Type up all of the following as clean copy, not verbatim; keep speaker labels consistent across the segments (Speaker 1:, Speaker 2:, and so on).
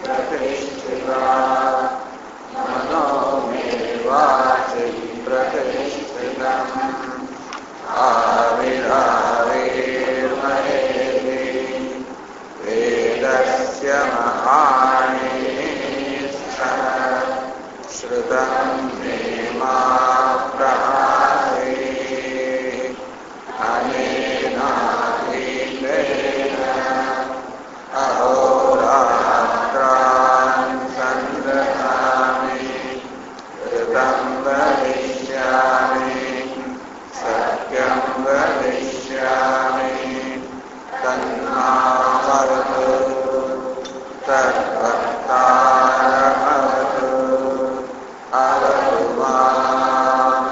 Speaker 1: प्रतिष्ठिता मनो मे वाचि प्रतिष्ठितम् आविराविर्महेति वेदस्य महानिष्ठः श्रुतं मे मा प्रभाति अनेनाधीतेन अहोरात्रान् सन्दधामि ऋतं वदिष्यामि सत्यं वदिष्यामि तन्मावतु तद्भक्तारमवतु अवतु माम्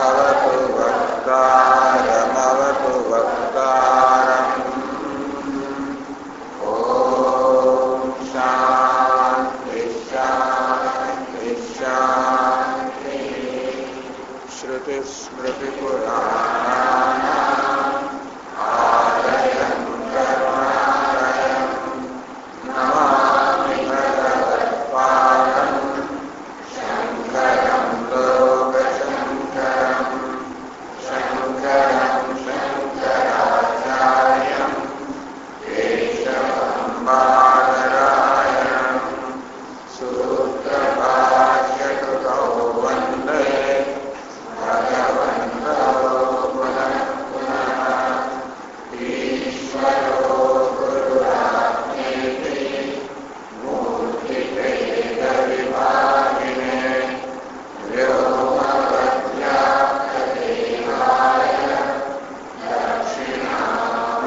Speaker 1: अवतु वक्तारमवतु वक्तारम् ॐ शान्ति शान्ति शान्तिः श्रुतिस्मृतिपुराणानाम् आलयं करुणालयं नमामि भगवत्पादं शङ्करं लोकशङ्करं शङ्करं शङ्कराचार्यं केशवं बादरायणं सूत्रभाष्यकृतौ वन्दे भगवन्तौ पुनः पुनः ईश्वरो गुरुरात्मेति मूर्तिभेदविभागिने व्योमवद्व्याप्तदेहाय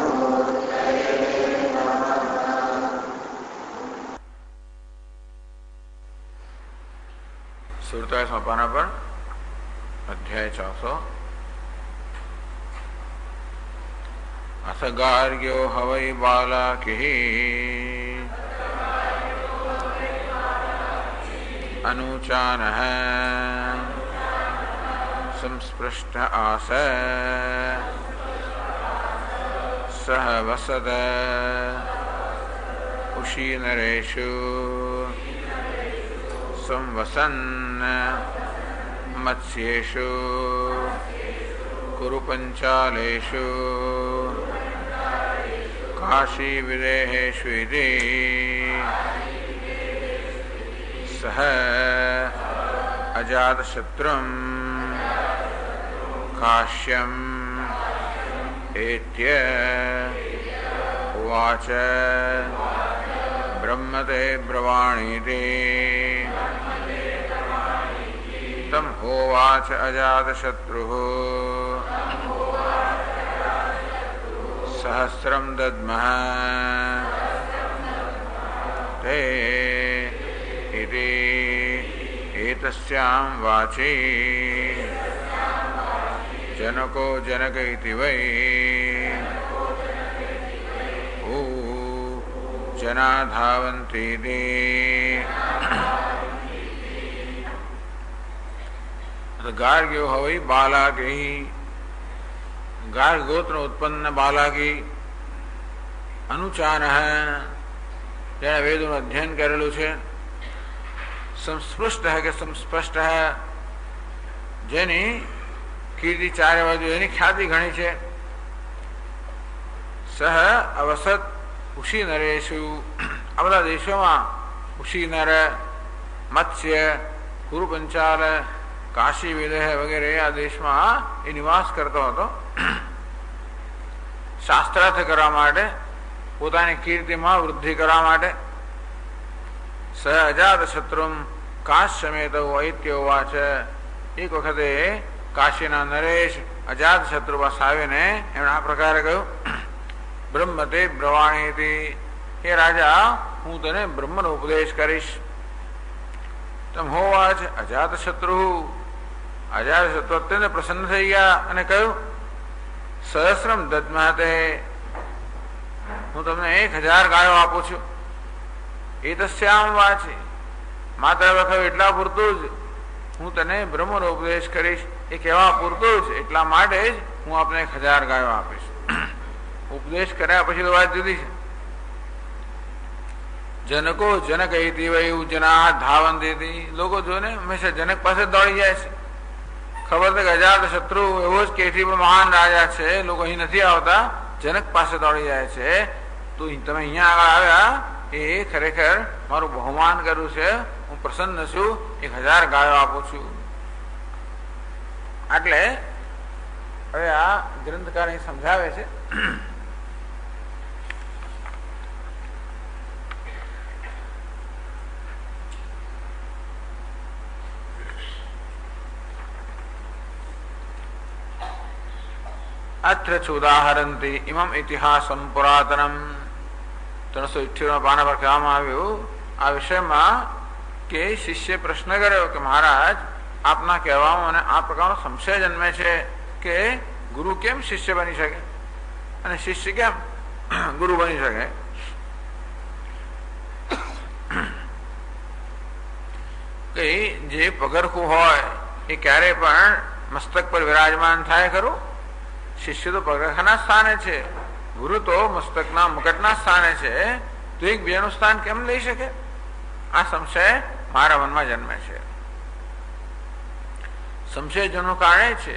Speaker 1: दक्षिणामूर्तये नमः।
Speaker 2: सुरता पाना पर अध्याय 400 अथ गार्ग्यो हवै बालाकिः अनुचानः संस्पृष्ट आस सह वसद उशीनरेषु संवसन् मत्स्येषु कुरुपञ्चालेषु काशीविदेहेषु इति सह अजातशत्रुं काश्यम् एत्य उवाच ब्रह्मते ब्रवाणीति तम होवाच अजातशत्रुः सहस्रं दद्मः ते इति एतस्यां वाचि जनको जनक इति वै ऊ जना धावन्तीति गार्ग्यो हवै बालाकी गार्ग गोत्र उत्पन्न बालाकी अनुचान जेने वेदों अध्ययन करेलू है संस्पृष्ट है कि संस्पष्ट है जेनी कीर्ति चारे बाजू एनी ख्याति घणी है सह अवसत उषी नरेशु आ बधा देशों में उषी नर मत्स्य कुरुपंचाल काशी विदेह वगैरह आ देश में ए निवास करतो हतो शास्त्रार्थ करवा माटे पोतानी कीर्ति में वृद्धि करवा माटे सह अजात शत्रुम काश समेत ऐत्य उवाच एक वखते काशीना नरेश अजात शत्रु पास आवीने एमणे आ प्रकारे कह्युं ब्रह्मते ब्रवाणीति हे राजा हूँ तने ब्रह्मनो उपदेश करीश तम होवाच अजात शत्रु अजात शत्रु अत्यंत प्रसन्न थई गया अने कह्युं सहस्रम दद्महते हूँ तमने 1000 गायो आपू छू एतस्याम वाची मात्र वखत एटला पूरतुं ज हूँ तने ब्रह्मनो उपदेश करीश ए कहेवा पूरतुं ज एटला माटे ज हूँ आपने 1000 गायो आपीश उपदेश कर्या पछी तो वात जुदी छे જનકો જનક એથી વયું જના ધાવંતી, લોકો જોને હંમેશા જનક પાસે દોડી જાય છે. ખબર છે કે અજાત શત્રુ એવો જ કેથી પણ મહાન રાજા છે, લોકો અહીં નથી આવતા, જનક પાસે દોડી જાય છે. તો તમે અહીંયા આગળ આવ્યા એ ખરેખર મારું બહુમાન કર્યું છે, હું પ્રસન્ન છું, 1000 ગાયો આપું છું. એટલે હવે આ ગ્રંથકાર અહીં સમજાવે છે. अत्र चोदाहरन्ति इमम इतिहासम पुरातनम 398 પાના પર કહેવામાં આવ્યું આ વિષયમાં કે શિષ્ય પ્રશ્ન કર્યો કે મહારાજ આપના કહેવામાં મને આ પ્રકારનો સંશય જન્મે છે કે ગુરુ કેમ શિષ્ય બની શકે અને શિષ્ય કેમ ગુરુ બની શકે. કે જે પગરખું હોય એ ક્યારે પણ મસ્તક પર વિરાજમાન થાય ખરું. શિષ્ય તો પગરખાના સ્થાને છે, ગુરુ તો મસ્તકના મુકટના સ્થાને છે, તો એકબીજાનું સ્થાન કેમ લઈ શકે? આ સંશય મારા મનમાં જન્મે છે. સંશય જન્મનું કારણ છે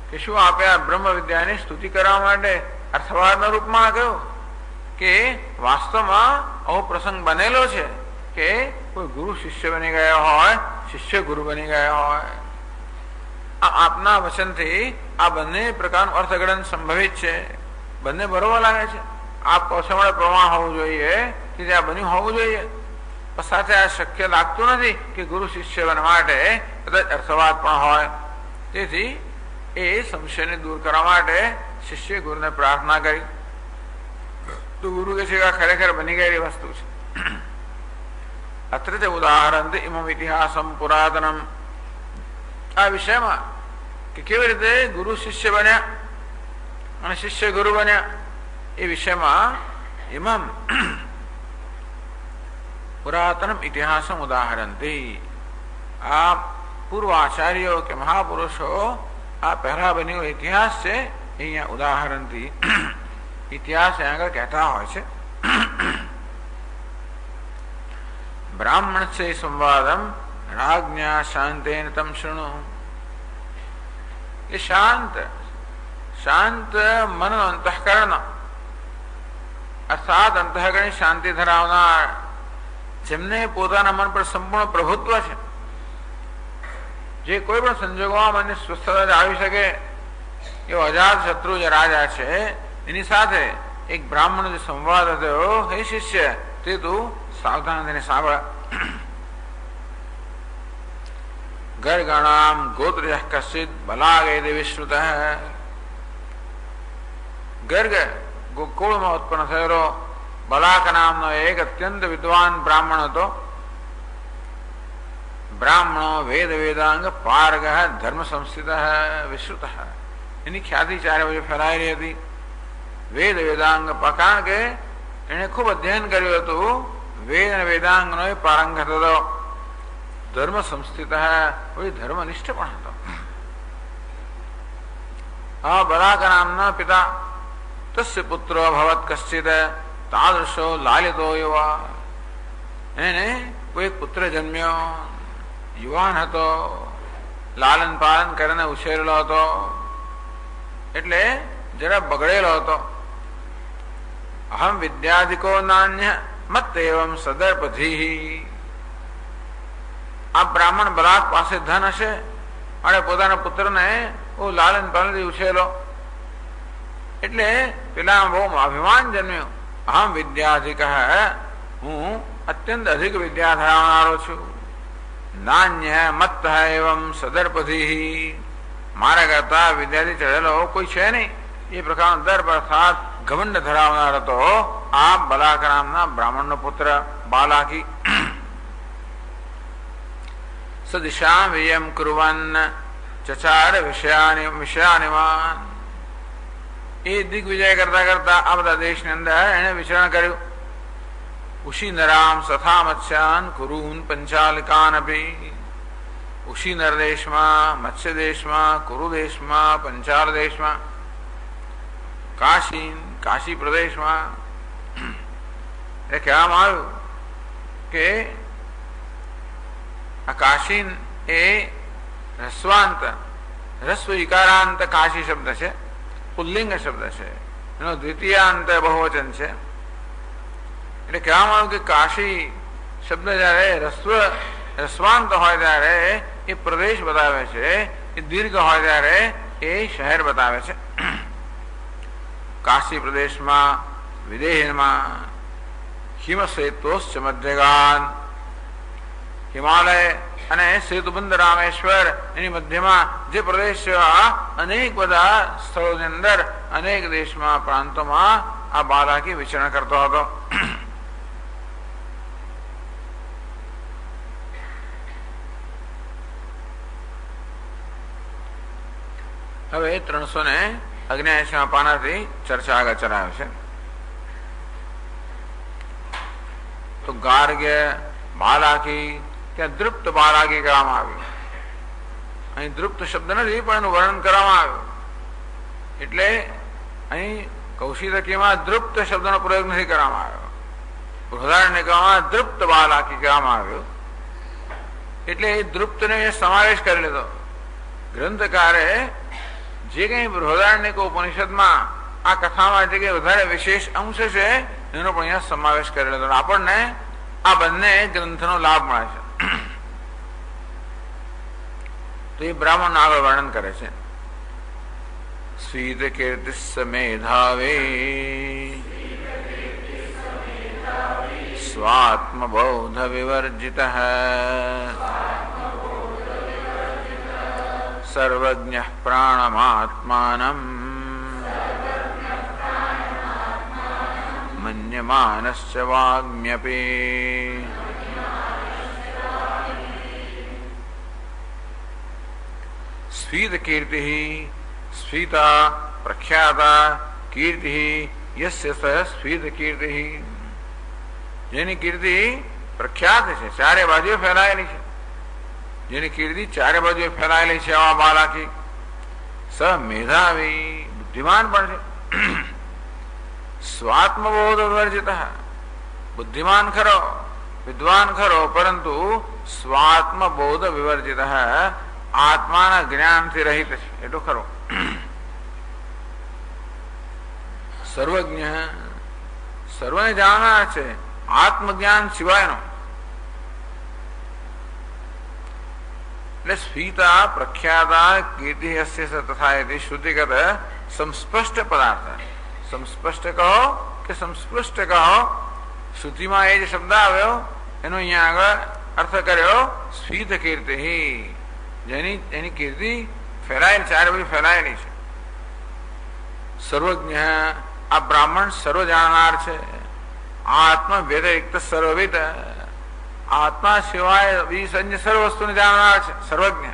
Speaker 2: કે શું આપે આ બ્રહ્મ વિદ્યાની સ્તુતિ કરવા માટે અર્થવાદના રૂપમાં કહ્યું કે વાસ્તવમાં આવો પ્રસંગ બનેલો છે કે કોઈ ગુરુ શિષ્ય બની ગયા હોય, શિષ્ય ગુરુ બની ગયા હોય. આપના વચનથી આ બંને પ્રકારનું અર્થઘટન સંભવિત છે, બંને બરોબર લાગે છે. આપ કૌશળ પ્રમાણ હોવું જોઈએ કે ત્યાં બન્યું હોવું જોઈએ, પણ સાથે આ શક્ય લાગતું નથી કે ગુરુ શિષ્ય બનવા માટે કદાચ અર્થવાદ પણ હોય. તેથી એ સંશયને દૂર કરવા માટે શિષ્ય ગુરુને પ્રાર્થના કરી. તો ગુરુ કે છે કે આ ખરેખર બની ગયેલી વસ્તુ છે. અત્ર ઉદાહરણ ઇમમ ઇતિહાસમ પુરાતનમ, આ વિષયમાં કે કેવી રીતે ગુરુ શિષ્ય બન્યા અને શિષ્ય ગુરુ બન્યા એ વિષયમાં ઇમમ પુરાતનમ ઇતિહાસમ ઉદાહરણથી આ પૂર્વાચાર્યો કે મહાપુરુષો આ પહેલા બન્યો ઇતિહાસ છે અહીંયા ઉદાહરણથી ઇતિહાસ આગળ કહેતા હોય છે. બ્રાહ્મણ છે સંવાદમ રાજ્ઞા શાંતેન તમ શૃણુ. એ શાંત મન અંતઃકરણ અર્થાત અંતઃકરણની શાંતિ ધરાવનાર, જેમને પોતાના મન પર સંપૂર્ણ પ્રભુત્વ છે, જે કોઈ પણ સંજોગોમાં મને સ્વસ્થતા આવી શકે એવો અજાત શત્રુ જે રાજા છે એની સાથે એક બ્રાહ્મણ જે સંવાદ હતો, હે શિષ્ય તે તું સાવધાન થઈને સાંભળ. ગર્ગણામ ગોત્રય કશ્ચિત બલાગેદ વિશ્રુત. ગર્ગ ગોકુળમાં ઉત્પન્ન થયેલો બલાક નામનો એક અત્યંત વિદ્વાન બ્રાહ્મણ હતો. બ્રાહ્મણો વેદ વેદાંગ પારગ ધર્મ સંસ્થિત વિશ્રુત. એની ખ્યાતિ ચારે બાજુ ફેલાયેલી હતી. વેદ વેદાંગ કારણ કે એને ખૂબ અધ્યયન કર્યું હતું, વેદ અને વેદાંગનો એ પારંગત હતો. ધર્મ સંસ્થિત ધર્મનિષ્ઠ પણ હતો. આ બલાક નામના પિતા તસ્ય પુત્ર ભવત કશ્ચિત તાદૃશો લાલિતો યુવા. એને કોઈ પુત્ર જન્મ્યો, યુવાન હતો, લાલન પાલન કરીને ઉછેરેલો હતો, એટલે જરા બગડેલો હતો. અહમ વિદ્યાધિકો નાન્ય મત એવમ સદર્પધી. આ બ્રાહ્મણ બલાક પાસે ધન હશે અને પોતાના પુત્રને લાલન પાલનથી ઉછેરેલો, એટલે પેલા બહુ અભિમાન જન્મ્યું. અહમ વિદ્યાધિક, હું અત્યંત અધિક વિદ્યા ધરાવનારો છું. નાન્ય મત એવમ સદર્પધી, મારા કરતા વિદ્યાથી ચડેલો કોઈ છે નહીં એ પ્રકારનો દર્પ અર્થાત ઘમંડ ધરાવનાર હતો આ બલાક નામના બ્રાહ્મણનો પુત્ર બાલાકી. સદિશામ વિયમ કુર્વન ચચાર વિષયાનિમાન. એ દિગ્વિજય કરતા કરતા આ બધા દેશની અંદર એને વિચરણ કર્યું. ઉશીનરામ સથા મત્સ્યાન કુરૂન પંચાલિકાન અપી. ઉશીનર દેશમાં, મત્સ્ય દેશમાં, કુરુ દેશમાં, પંચાલ દેશમાં, કાશી પ્રદેશમાં એ કહેવામાં આવ્યું કે આ કાશી એ રસ્વાંત રસ્વ વિકારાંત કાશી શબ્દ છે, પુલ્લિંગ શબ્દ છે, એનો દ્વિતીયાંત બહુવચન છે. એટલે કહેવામાં આવ્યું કે કાશી શબ્દ જયારે રસ્વાંત હોય ત્યારે એ પ્રદેશ બતાવે છે, એ દીર્ઘ હોય ત્યારે એ શહેર બતાવે છે. કાશી પ્રદેશમાં વિદેહમાં હિમસેતોશ્ચ મધ્યગાન, હિમાલય અને સેતુબંધ રામેશ્વર એની મધ્યમાં જે પ્રદેશ અનેક બધા સ્થળોની અંદર અનેક દેશમાં પ્રાંતોમાં આ બાલાકી વિચરણ કરતો હતો. હવે 379 પાનાથી ચર્ચા આગળ ચલાવે છે. તો ગાર્ગ્ય બાલાકી ત્યાં દૃપ્ત બાલાકી કરવામાં આવ્યું. અહીં દૃપ્ત શબ્દ નથી પણ એનું વર્ણન કરવામાં આવ્યું. એટલે અહીં કૌશિકીમાં દૃપ્ત શબ્દનો પ્રયોગ નથી કરવામાં આવ્યો. બૃહદારણ્યકમાં દૃપ્ત બાલાકી કહેવામાં આવ્યું. એટલે એ દૃપ્તને સમાવેશ કરી લીધો. ગ્રંથકારે જે કઈ બૃહદારણ્યક ઉપનિષદમાં આ કથામાં જે કઈ વધારે વિશેષ અંશ છે એનો પણ અહીંયા સમાવેશ કરી લીધો. આપણને આ બંને ગ્રંથનો લાભ મળે છે. તો એ બ્રાહ્મણ આગળ વર્ણન કરે છે. સ્વીત કીર્તિ મેધાવે સ્વાત્મબોધ વિવર્જિત સર્વજ્ઞ પ્રાણમાત્માનમ મન્યમાનશ્ચ વાગ્મ્યપી. સ્ફીત કીર્તિ સ્ફીતા પ્રખ્યાતા કીર્તિ યસ્ય સહ સ્ફીત કીર્તિ, જેની કીર્તિ પ્રખ્યાત છે, ચારે બાજુએ ફેલાયેલી છે, જેની કીર્તિ ચારે બાજુએ ફેલાયેલી છે આવા બાલાકી. સ મેધાવી બુદ્ધિમાન પણ છે. સ્વાત્મબોધ વિવર્જિત બુદ્ધિમાન ખરો, વિદ્વાન ખરો, પરંતુ સ્વાત્મબોધ વિવર્જિત આત્માના જ્ઞાનથી રહિત છે એટલું ખરો. સર્વજ્ઞ સર્વને જાણનાર છે, આત્મજ્ઞાન સિવાયનો. એટલે સ્ફીતા પ્રખ્યાતા કીર્તિ અસ્ય તથા શ્રુતિગત સંસ્પષ્ટ પદાર્થ. સંસ્પષ્ટ કહો કે સંસ્પૃષ્ટ કહો, શ્રુતિમાં એ જે શબ્દ આવ્યો એનો અહીંયા આગળ અર્થ કર્યો સ્ફીત કીર્તિ, જેની કીર્તિ ફેલાયેલી ચારે બાજુ ફેલાયેલી છે. સર્વજ્ઞ આ બ્રાહ્મણ સર્વ જાણનાર છે. આત્મા વ્યતિરિક્ત સર્વવિદ, આત્મા સિવાય બીજી અન્ય સર્વ વસ્તુને જાણનાર છે, સર્વજ્ઞ.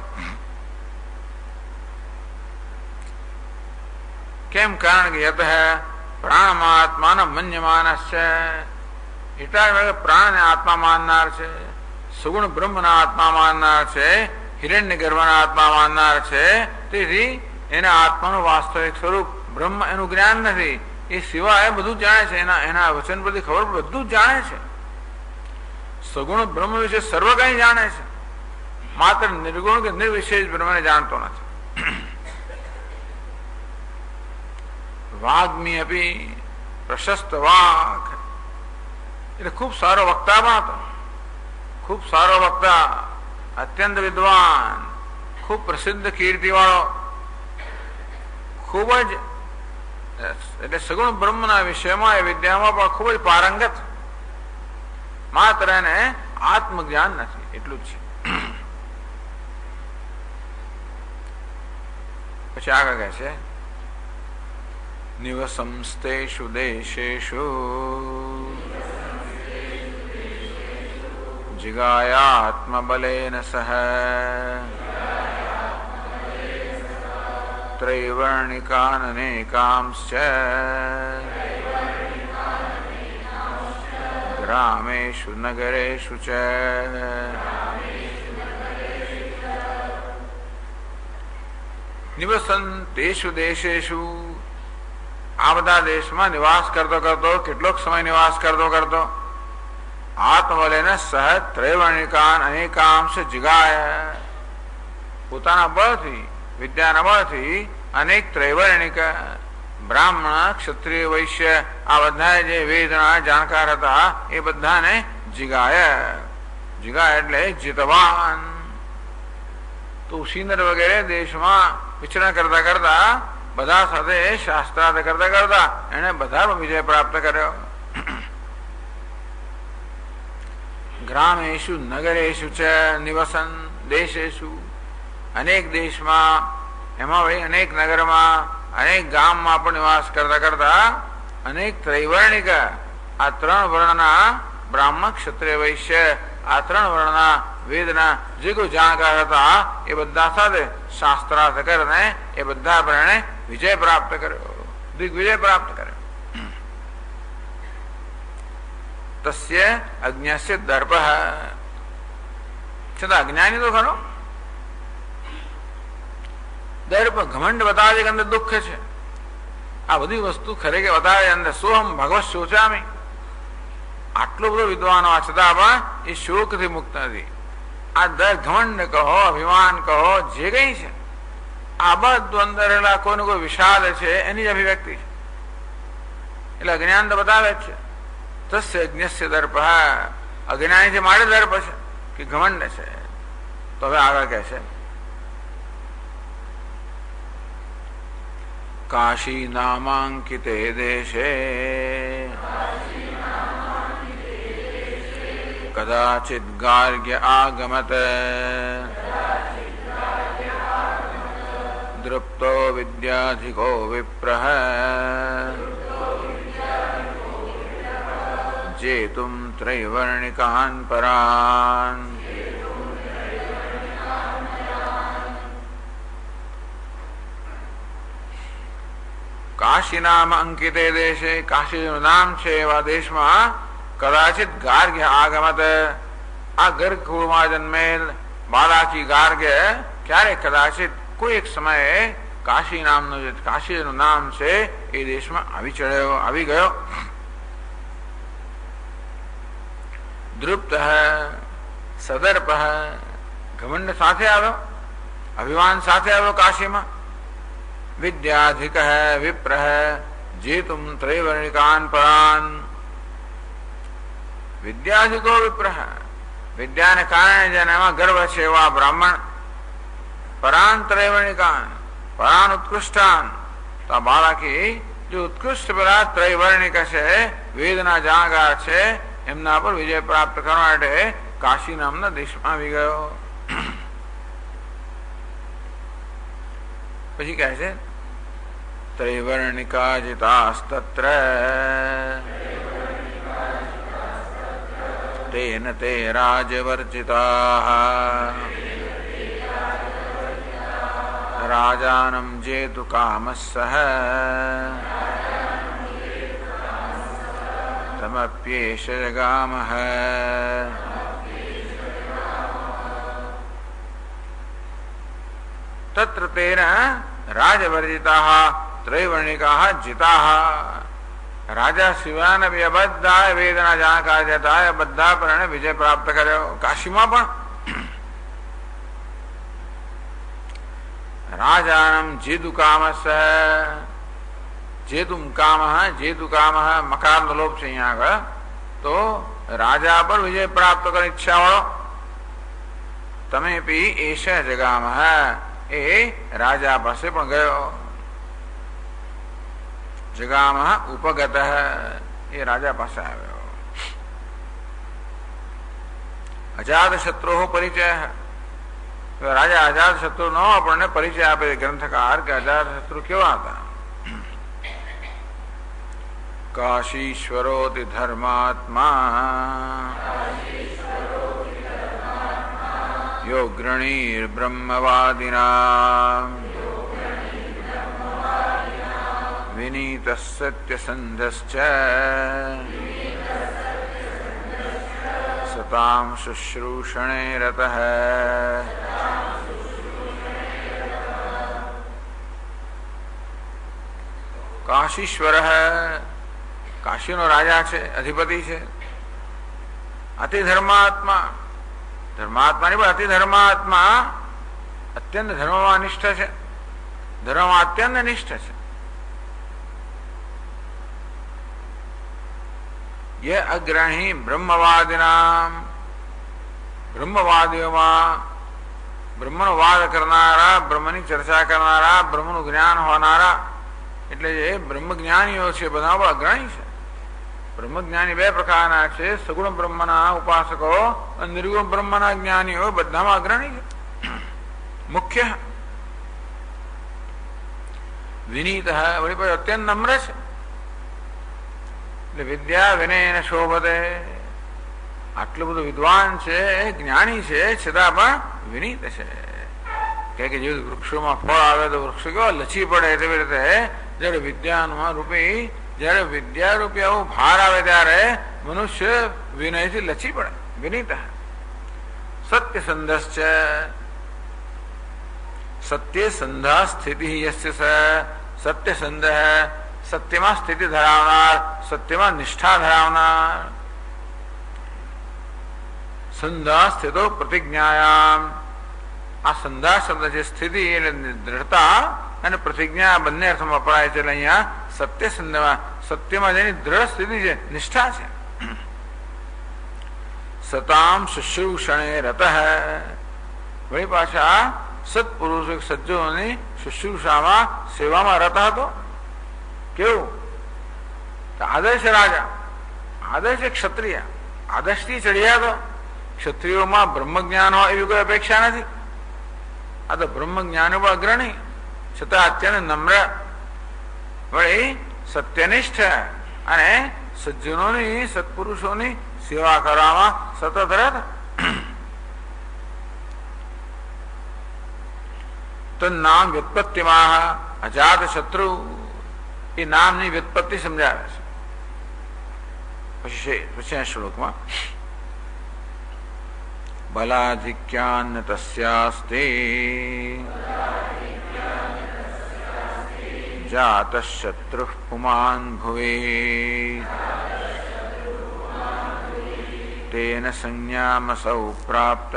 Speaker 2: કેમ? કારણ કે યત પ્રાણમાત્માન મન્યમાનસ છે, એટલા પ્રાણને આત્મા માનનાર છે, સુગુણ બ્રહ્મના આત્મા માનનાર છે, હિરણ્ય ગર્ભના આત્મા માનનાર છે. તેથી એના આત્માનું વાસ્તવિક સ્વરૂપ બ્રહ્મ એનું જ્ઞાન નથી. એ સિવાય બધું જાણે છે, એના વચન પરથી ખબર બધું જાણે છે. સગુણ બ્રહ્મ વિશે સર્વ કઈ જાણે છે, માત્ર નિર્ગુણ કે નિર્વિશેષ બ્રહ્મને જાણતો નથી. વાગ્મી અપી પ્રશસ્ત વાક, એટલે ખૂબ સારો વક્તા પણ હતો, ખૂબ સારો વક્તા, અત્યંત વિદ્વાન, ખૂબ પ્રસિદ્ધ કીર્તિ વાળો, ખૂબ જ એટલે સગુણ બ્રહ્મના વિષયમાં એ વિદ્યામાં પણ ખૂબ જ પારંગત, માત્ર એને આત્મજ્ઞાન નથી એટલું જ છે. પછી આગળ કહે છે નિવસંસ્તેષુ દેશેષુ જિગાયાત્મબલેન સહ ત્રૈવર્ણિકાનનેકાંશ્ચ ગ્રામેષુ નગરેષુ ચ. નિવસંતેષુ દેશેષુ, આ બધા દેશમાં નિવાસ કરતો કરતો કેટલોક સમય નિવાસ કરતો કરતો આત્મબલેન સહ ત્રૈવર્ણિકાન અનેકાંશ જિગાય. પોતાના બળથી, વિદ્યાના બળથી અનેક ત્રૈવર્ણિક બ્રાહ્મણ, ક્ષત્રિય, વૈશ્ય આ બધા જે વેદના જાણકાર હતા એ બધાને જીગાય. જીગાય એટલે જીતવાન. તો સિંદર વગેરે દેશમાં વિચરણ કરતા કરતા બધા સાથે શાસ્ત્રાર્થ કરતા કરતા એને બધા વિજય પ્રાપ્ત કર્યો. ગ્રામેશુ નગરેશુ ચ નિવસન દેશેશુ. અનેક દેશમાં, એમાં વળી અનેક નગરમાં, અનેક ગામમાં પણ નિવાસ કરતા કરતા અનેક ત્રૈવર્ણિક આ ત્રણ વર્ણના બ્રાહ્મણ, ક્ષત્રિય, વૈશ્ય આ ત્રણ વર્ણના વેદના જે કોઈ જાણકાર હતા એ બધા સાથે શાસ્ત્રાર્થ કરીને એ બધા પર એને વિજય પ્રાપ્ત કર્યો, દિગ્વિજય પ્રાપ્ત કર્યો. તસ્ય અજ્ઞસ્ય દર્પ. છતાં અજ્ઞાની તો ખરો દર્પ ઘમંડ બતાવે કે અંદર દુઃખ છે. આ બધી વસ્તુ ખરેખર બતાવે અંદર સોહમ ભગવત શોચામી. આટલો બધો વિદ્વાનો આ છતાં પણ એ શોકથી મુક્ત નથી. આ ઘમંડ કહો, અભિમાન કહો, જે કઈ છે આ બધું અંદર રહેલા કોઈને કોઈ વિષાદ છે એની જ અભિવ્યક્તિ છે. એટલે અજ્ઞાન તો બતાવે જ છે. તસ્ય અજ્ઞસ્ય દર્પ. અજ્ઞાની છે માટે દર્પ છે કે ઘમંડ છે. તો હવે આગળ કહે છે કાશી નામાંકિતે દેશે કદાચિત ગાર્ગ્ય આગમત દૃપ્તો વિદ્યાધિકો વિપ્રઃ જેતુમ ત્રૈવર્ણિકાન પરાન. કાશી નામ અંકિતે દેશે. કાશીનું નામ છે એવા દેશમાં કદાચિત ગાર્ગ્ય આગમત. આ ગર્ગ કુળમાં જન્મેલ બાલાકી ગાર્ગ્ય ક્યારે કદાચિત કોઈ એક સમયે કાશી નામનું જે કાશીનું નામ છે એ દેશમાં આવી ગયો. દૃપ્ત સદર્પ ઘમંડ સાથે આવ્યો, અભિમાન સાથે આવ્યો કાશીમાં. વિદ્યાધિક વિપ્ર જેતુમ ત્રૈવર્ણિકાન પરાન. વિદ્યાધિકો વિપ્ર, વિદ્યાને કારણે જેનામાં ગર્વ છે એવા બ્રાહ્મણ. પરાન ત્રૈવર્ણિકાન, પરાન ઉત્કૃષ્ટાન. તો આ બાળકી જો ઉત્કૃષ્ટ પેલા ત્રૈવર્ણિક છે, વેદના જાણકાર છે, એમના પર વિજય પ્રાપ્ત કરવા માટે કાશી નામના દેશમાં આવી ગયો. પછી કહે છે ત્રૈવર્ણિકા જિતાસ્તત્ર તેન તે રાજવર્જિતાઃ રાજાનમ જેતુ કામસ્સઃ તમપ્યેષ જગામઃ. તત્ર તેન રાજવર્જિતાઃ ત્રૈવર્ણિકાઃ જિતાઃ. રાજા સિવાયના બે બધા વેદના જાણકાર હતા એ બધા પર એને વિજય પ્રાપ્ત કર્યો. કાશીમાં પણ રાજાનમ જેતુ કામસ્સ. જેતુમ કામ, જેતુ કામ મકારનો લોપ છે અહીંયા આગળ. તો રાજા પર વિજય પ્રાપ્ત કરવાની ઈચ્છા વાળો. તમે પી એશ જગામ, એ રાજા પાસે પણ ગયો. જગામ ઉપગત, એ રાજા પાસે આવ્યો. અજાત શત્રુ પરિચય. રાજા અજાત શત્રુ નો આપણને પરિચય આપે ગ્રંથકાર કે અજાત શત્રુ કેવા હતા. કાશીશ્વરોતિ ધર્માત્મા યોગ્રણીર બ્રહ્મવાદિના વિનીત સત્યસંધશ્ચ સતામ શુશ્રૂષણે રતઃ. કાશીશ્વર, કાશીનો રાજા છે, અધિપતિ છે. अति धर्मात्मा, धर्मात्मा नहीं, अति धर्मात्मा અત્યંત ધર્મમાં નિષ્ઠ છે, ધર્મમાં અત્યંત નિષ્ઠ છે. ये अग्रणी ब्रह्मवादिनाम, ब्रह्मवादियों બ્રહ્મનો વાદ કરનારા, બ્રહ્મની ચર્ચા કરનારા, બ્રહ્મનું જ્ઞાન હોનારા, એટલે જે બ્રહ્મજ્ઞાનીઓ છે બધા અગ્રણી છે. બ્રહ્મજ્ઞાની બે પ્રકારના છે, સગુણ બ્રહ્મના ઉપાસકો અને નિર્ગુણ બ્રહ્મના જ્ઞાનીઓ બધામાં અગ્રણી છે. મુખ્ય વિનીત વળી પછી અત્યંત નમ્ર છે. એટલે વિદ્યા વિનયને શોભતે, આટલું બધું વિદ્વાન છે, જ્ઞાની છે, છતાં પણ વિનીત છે. કે જે વૃક્ષોમાં ફળ આવે તો વૃક્ષો કેવા લચી પડે, તેવી રીતે જયારે વિદ્યાનું રૂપી, જયારે વિદ્યારૂપી આવું ભાર આવે ત્યારે મનુષ્ય વિનયથી લચી પડે. વિનીત સત્ય સંધસ છે, સત્ય સંધા સ્થિતિ યસ્ય સત્ય સંધ, સત્યમાં સ્થિતિ ધરાવનાર, સત્યમાં નિષ્ઠા ધરાવનાર. સંધા સ્થિતો પ્રતિજ્ઞાયામ, આ સંધા શબ્દ છે સ્થિતિ એટલે દ્રઢતા અને પ્રતિજ્ઞા બંને અર્થમાં વપરાય છે. એટલે અહીંયા સત્ય સંધમાં, સત્યમાં જેની દ્રઢ સ્થિતિ છે, નિષ્ઠા છે. સતામ શુશ્રૂષણે રત, વળી પાછા સત્પુરુષ સજ્જનોની શુશ્રૂષામાં સેવામાં રત હતો. કેવું? આદર્શ રાજા, આદર્શ ક્ષત્રિય, આદર્શથી ચડ્યા તો. ક્ષત્રિયોમાં બ્રહ્મજ્ઞાન હોય એવી કોઈ અપેક્ષા નથી. આ તો બ્રહ્મજ્ઞાન પણ અગ્રણી, છતાં અત્યંત નમ્ર, વળી સત્યનિષ્ઠ અને સજ્જનોની, સત્પુરુષોની સેવા કરવામાં સતત રહે. તો નામ વ્યુત્પત્તિમાં અજાત શત્રુ, એ નામની વ્યુત્પત્તિ સમજાવે છે પછી શ્લોકમાં. બલાધિક્યાન તસ્યાસ્તે જાત શત્રુઃ પુમાન ભુવે તેન સંજ્ઞામસૌ પ્રાપ્તઃ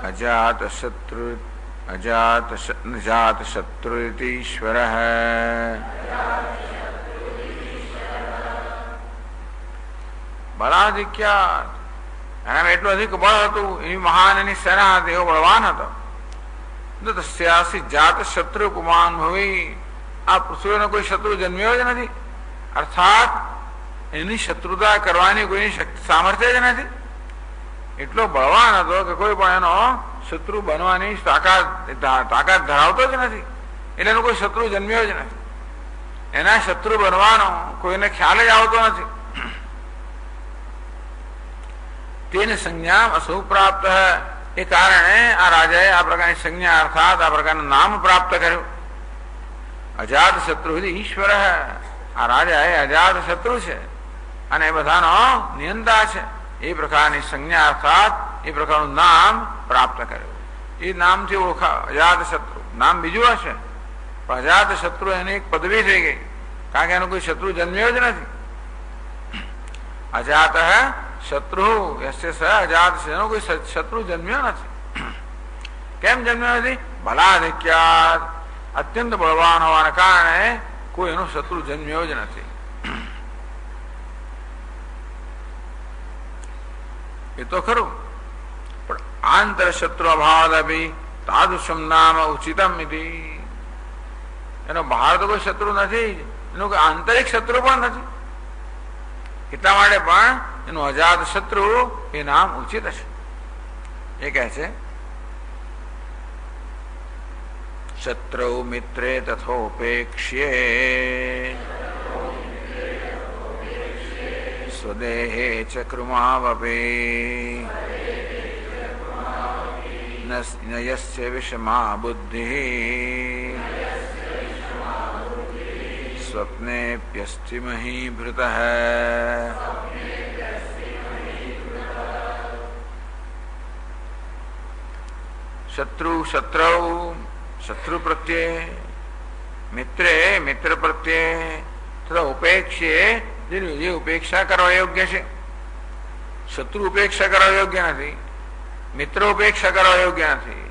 Speaker 2: અજાત શત્રુ અજાત શત્રુરીશ્વરઃ. બલાધિક્યાત, એનામાં એટલું અધિક બળ હતું, એની મહાન એની સેના હતી, એવો બળવાન હતો. તસ્યાસી જાત શત્રુ પુમાન ભવી, આ પૃથ્વીનો કોઈ શત્રુ જન્મ્યો જ નથી, અર્થાત એની શત્રુતા કરવાની કોઈની શક્તિ સામર્થ્ય જ નથી. એટલો બળવાન હતો કે કોઈ પણ એનો શત્રુ બનવાની તાકાત ધરાવતો જ નથી. એટલે એનો કોઈ શત્રુ જન્મ્યો જ નથી, એના શત્રુ બનવાનો કોઈને ખ્યાલ જ આવતો નથી. તેને સંજ્ઞા અસૌ પ્રાપ્ત, એ કારણે આ રાજાએ આ પ્રકારની સંજ્ઞા અર્થાત આ પ્રકારનું નામ પ્રાપ્ત કર્યું. અજાત શત્રુ ઈશ્વર, આ રાજાએ અજાત શત્રુ છે અને એ બધાનો નિયંતા છે. એ પ્રકારની સંજ્ઞા અર્થાત એ પ્રકારનું નામ પ્રાપ્ત કર્યું. એ નામથી ઓળખા અજાત શત્રુ. નામ બીજું હશે પણ અજાત શત્રુ એની એક પદવી થઈ ગઈ, કારણ કે એનો કોઈ શત્રુ જન્મ્યો જ નથી. અજાત શત્રુ યસ્ય સ અજાત, એનો કોઈ શત્રુ જન્મ્યો નથી. કેમ જન્મ્યો નથી? બલાધિક્યાત, અત્યંત બળવાન હોવાના કારણે કોઈ એનો શત્રુ જન્મ્યો જ નથી. એ તો ખરું, પણ આંતર શત્રુ અભાવાદપી તાદૃશમ નામ ઉચિતમ ઇતિ. એનો બહાર તો કોઈ શત્રુ નથી, એનો કોઈ આંતરિક શત્રુ પણ નથી, એટલા માટે પણ એનું અજાત શત્રુ એ નામ ઉચિત છે. એ કહે છે શત્રુ મિત્રે તથોપેક્ષ્યે સ્વદેહે ચક્રુમાવપે નયસ્ય વિષમા બુદ્ધિ સ્વપ્નેપ્યસ્તિ મહીભૃતઃ. શત્રુ પ્રત્યે, મિત્રે મિત્ર પ્રત્યે, તથા ઉપેક્ષે જેની જે ઉપેક્ષા કરવા યોગ્ય છે. શત્રુ ઉપેક્ષા કરવા યોગ્ય નથી, મિત્ર ઉપેક્ષા કરવા યોગ્ય નથી.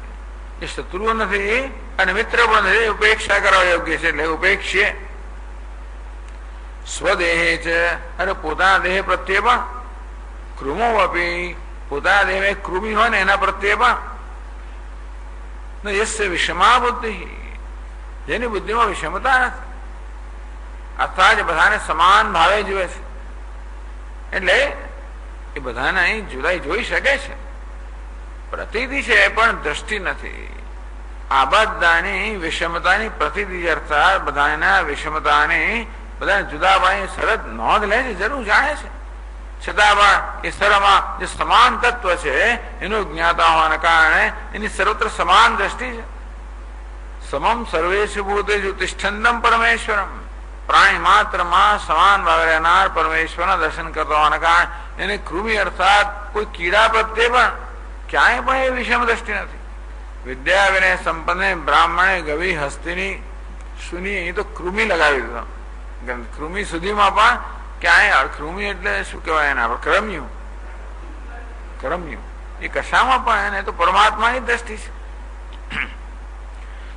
Speaker 2: એ શત્રુઓ નથી અને મિત્ર પણ નથી, ઉપેક્ષા કરવા યોગ્ય છે એટલે ઉપેક્ષીય. સ્વદેહે છે અને પોતાના દેહ પ્રત્યે પણ, કૃમો આપી પોતાના દેહ કૃમિ હોય ને એના પ્રત્યે પણ, યસ્ય વિષમા બુદ્ધિ, જેની બુદ્ધિમાં વિષમતા નથી, અર્થાત બધાને સમાન ભાવે જુએ છે. એટલે એ બધાને અહીં જુદાઈ જોઈ શકે છે, પ્રતીતિ છે પણ દ્રષ્ટિ નથી. આ બધાની વિષમતાની પ્રતીતિ અર્થાત બધાના વિષમતાની બધાને જુદાપણાની સરળ નોંધ લે છે, જરૂર જાણે છે. છતાં પણ એ સર્વમાં જે સમાન તત્વ છે એનું જ્ઞાતા હોવાના કારણે એની સર્વત્ર સમાન દ્રષ્ટિ છે. સમમ સર્વેષુ ભૂતેષુ તિષ્ઠન્તમ પરમેશ્વરમ, પ્રાણી માત્રમાં સમાન ભાવે રહેનાર પરમેશ્વરના દર્શન કરતા હોવાના કારણે એને કૃમિ અર્થાત કોઈ કીડા પ્રત્યે પણ ક્યાંય પણ એ વિષમ દ્રષ્ટિ નથી. વિદ્યા વિનય સંપન્ને બ્રાહ્મણે ગવી હસ્તીની સુની, અહીં તો કૃમિ લગાવી દીધો. કૃમિ સુધીમાં પણ ક્યાંય, કૃમિ એટલે શું કહેવાય એના ક્રમ્યું, ક્રમ્યું એ કશામાં પણ એને તો પરમાત્માની દ્રષ્ટિ છે.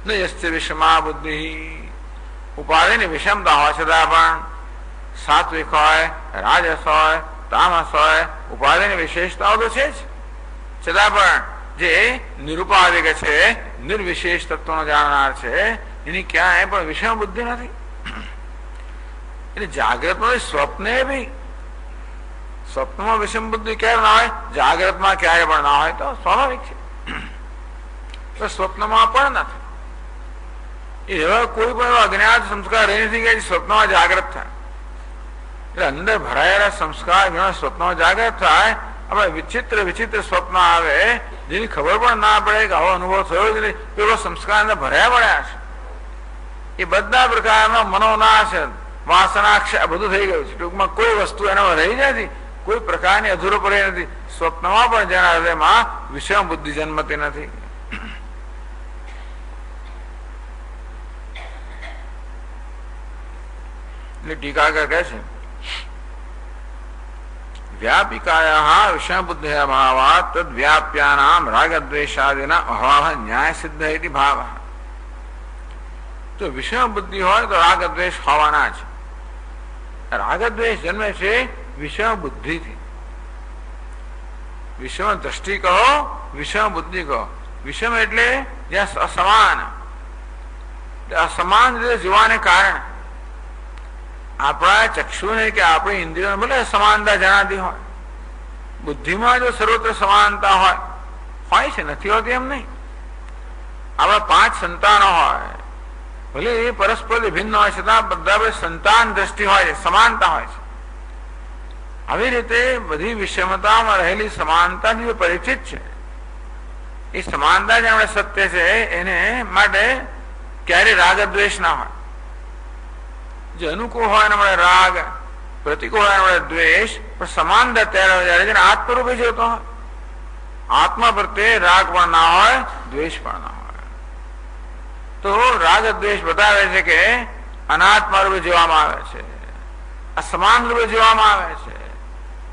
Speaker 2: યસ્ય વિષમા બુદ્ધિ, ઉપાધિની વિષમતા હોય છતાં પણ સાત્વિક હોય, રાજસ હોય, તામસ હોય, ઉપાધિની વિશેષતાઓ તો છે જ, છતાં પણ જે નિરુપાધિક છે, નિર્વિશેષ તત્વનો જાણનાર છે, એની ક્યાંય પણ વિષમ બુદ્ધિ નથી. એટલે જાગ્રતમાં સ્વપ્ને બી, સ્વપ્નમાં વિષમ બુદ્ધિ ક્યારે ના હોય, જાગ્રતમાં ક્યારે પણ ના હોય તો સ્વાભાવિક છે. સ્વપ્નમાં પણ નથી. એવા કોઈ પણ અજ્ઞાત સંસ્કાર રહી નથી કે સ્વપ્નમાં જાગ્રત થાય. એટલે અંદર ભરાયેલા સંસ્કાર ઘણા સ્વપ્નમાં જાગ્રત થાય. આપણે વિચિત્ર વિચિત્ર સ્વપ્ન આવે જેની ખબર પણ ના પડે કે આવો અનુભવ થયો જ નહીં, પેલો સંસ્કાર અંદર ભર્યા પડ્યા છે. એ બધા પ્રકારના મનોનાશ, વાસનાક્ષ બધું થઈ ગયું છે. ટૂંકમાં કોઈ વસ્તુ એનામાં રહી નથી, કોઈ પ્રકારની અધૂરો પડે નથી. સ્વપ્નમાં પણ જેના હૃદયમાં વિષમ બુદ્ધિ જન્મતી નથી. એટલે ટીકાકાર કહે છે વ્યાપિકાયા વિષમ બુદ્ધિ અભાવાત તદ વ્યાપ્યાનામ રાગદ્વેષાદિના અભાવ ન્યાય સિદ્ધ ઇતિ ભાવ. તો વિષમ બુદ્ધિ હોય તો રાગદ્વેષ હોવાના છે. રાગદ્વેષ જન્મે છે વિષમ બુદ્ધિથી. વિષમ દ્રષ્ટિ કહો, વિષમ બુદ્ધિ કહો. વિષમ એટલે જ્યાં અસમાન, અસમાન રીતે જોવાને કારણે આપણા ચક્ષુને કે આપણી ઇન્દ્રિયોને ભલે સમાનતા જણાતી હોય, બુદ્ધિમાં જો સર્વત્ર સમાનતા હોય છે, નથી હોતી એમ નહીં. આપણા 5 સંતાનો હોય, ભલે એ પરસ્પર ભિન્ન હોય છતાં બધા સંતાન દ્રષ્ટિ હોય છે, સમાનતા હોય છે. આવી રીતે બધી વિષમતામાં રહેલી સમાનતાથી પરિચિત છે. એ સમાનતા જે આપણે સત્ય છે એને માટે ક્યારે રાગ દ્વેષ ના હોય. જે અનુકૂળ હોય ને મળે રાગ, પ્રતિકૂળ હોય મળે દ્વેષ, પણ સમાનતા ત્યારે જયારે જેને આત્મરૂપે જોતો હોય, આત્મા પ્રત્યે રાગ પણ ના હોય, દ્વેષ પણ ના હોય. તો રાગ દ્વેષ બતાવે છે કે અનાત્મા રૂપે જોવામાં આવે છે, અસમાન રૂપે જોવામાં આવે છે.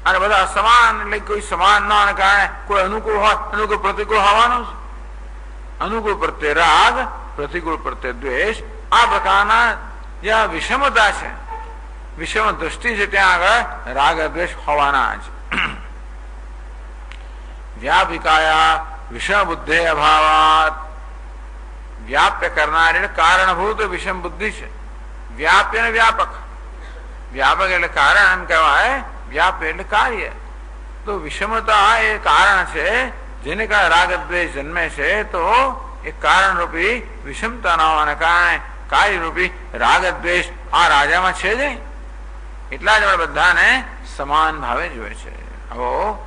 Speaker 2: અને બધા અસમાન એટલે કોઈ સમાન ના કારણે કોઈ અનુકૂળ હોય, અનુકૂળ પ્રતિકૂળ હોવાનું છે. અનુકૂળ પ્રત્યે રાગ, પ્રતિકૂળ પ્રત્યે દ્વેષ. આ પ્રકારના જ્યાં વિષમતા છે, વિષમ દ્રષ્ટિ છે, ત્યાં આગળ રાગ દ્વેષ હોવાના છે. વ્યાપિકાયા વિષમ બુદ્ધિ અભાવાત, વ્યાપ્ય કરનાર એટલે કારણભૂત વિષમ બુદ્ધિ છે. વ્યાપ્ય અને વ્યાપક. વ્યાપક એટલે કારણ એમ કહેવાય, વ્યાપ્ય એટલે કાર્ય. તો વિષમતા એ કારણ છે જેને કારણે રાગ દ્વેષ જન્મે છે. તો એ કારણરૂપી વિષમતા ના હોવાના કારણે કાર્યરૂપી રાગ દ્વેષ આ રાજામાં છે જ નહીં. એટલા જ આપણે બધાને સમાન ભાવે જોઈએ છે. આવો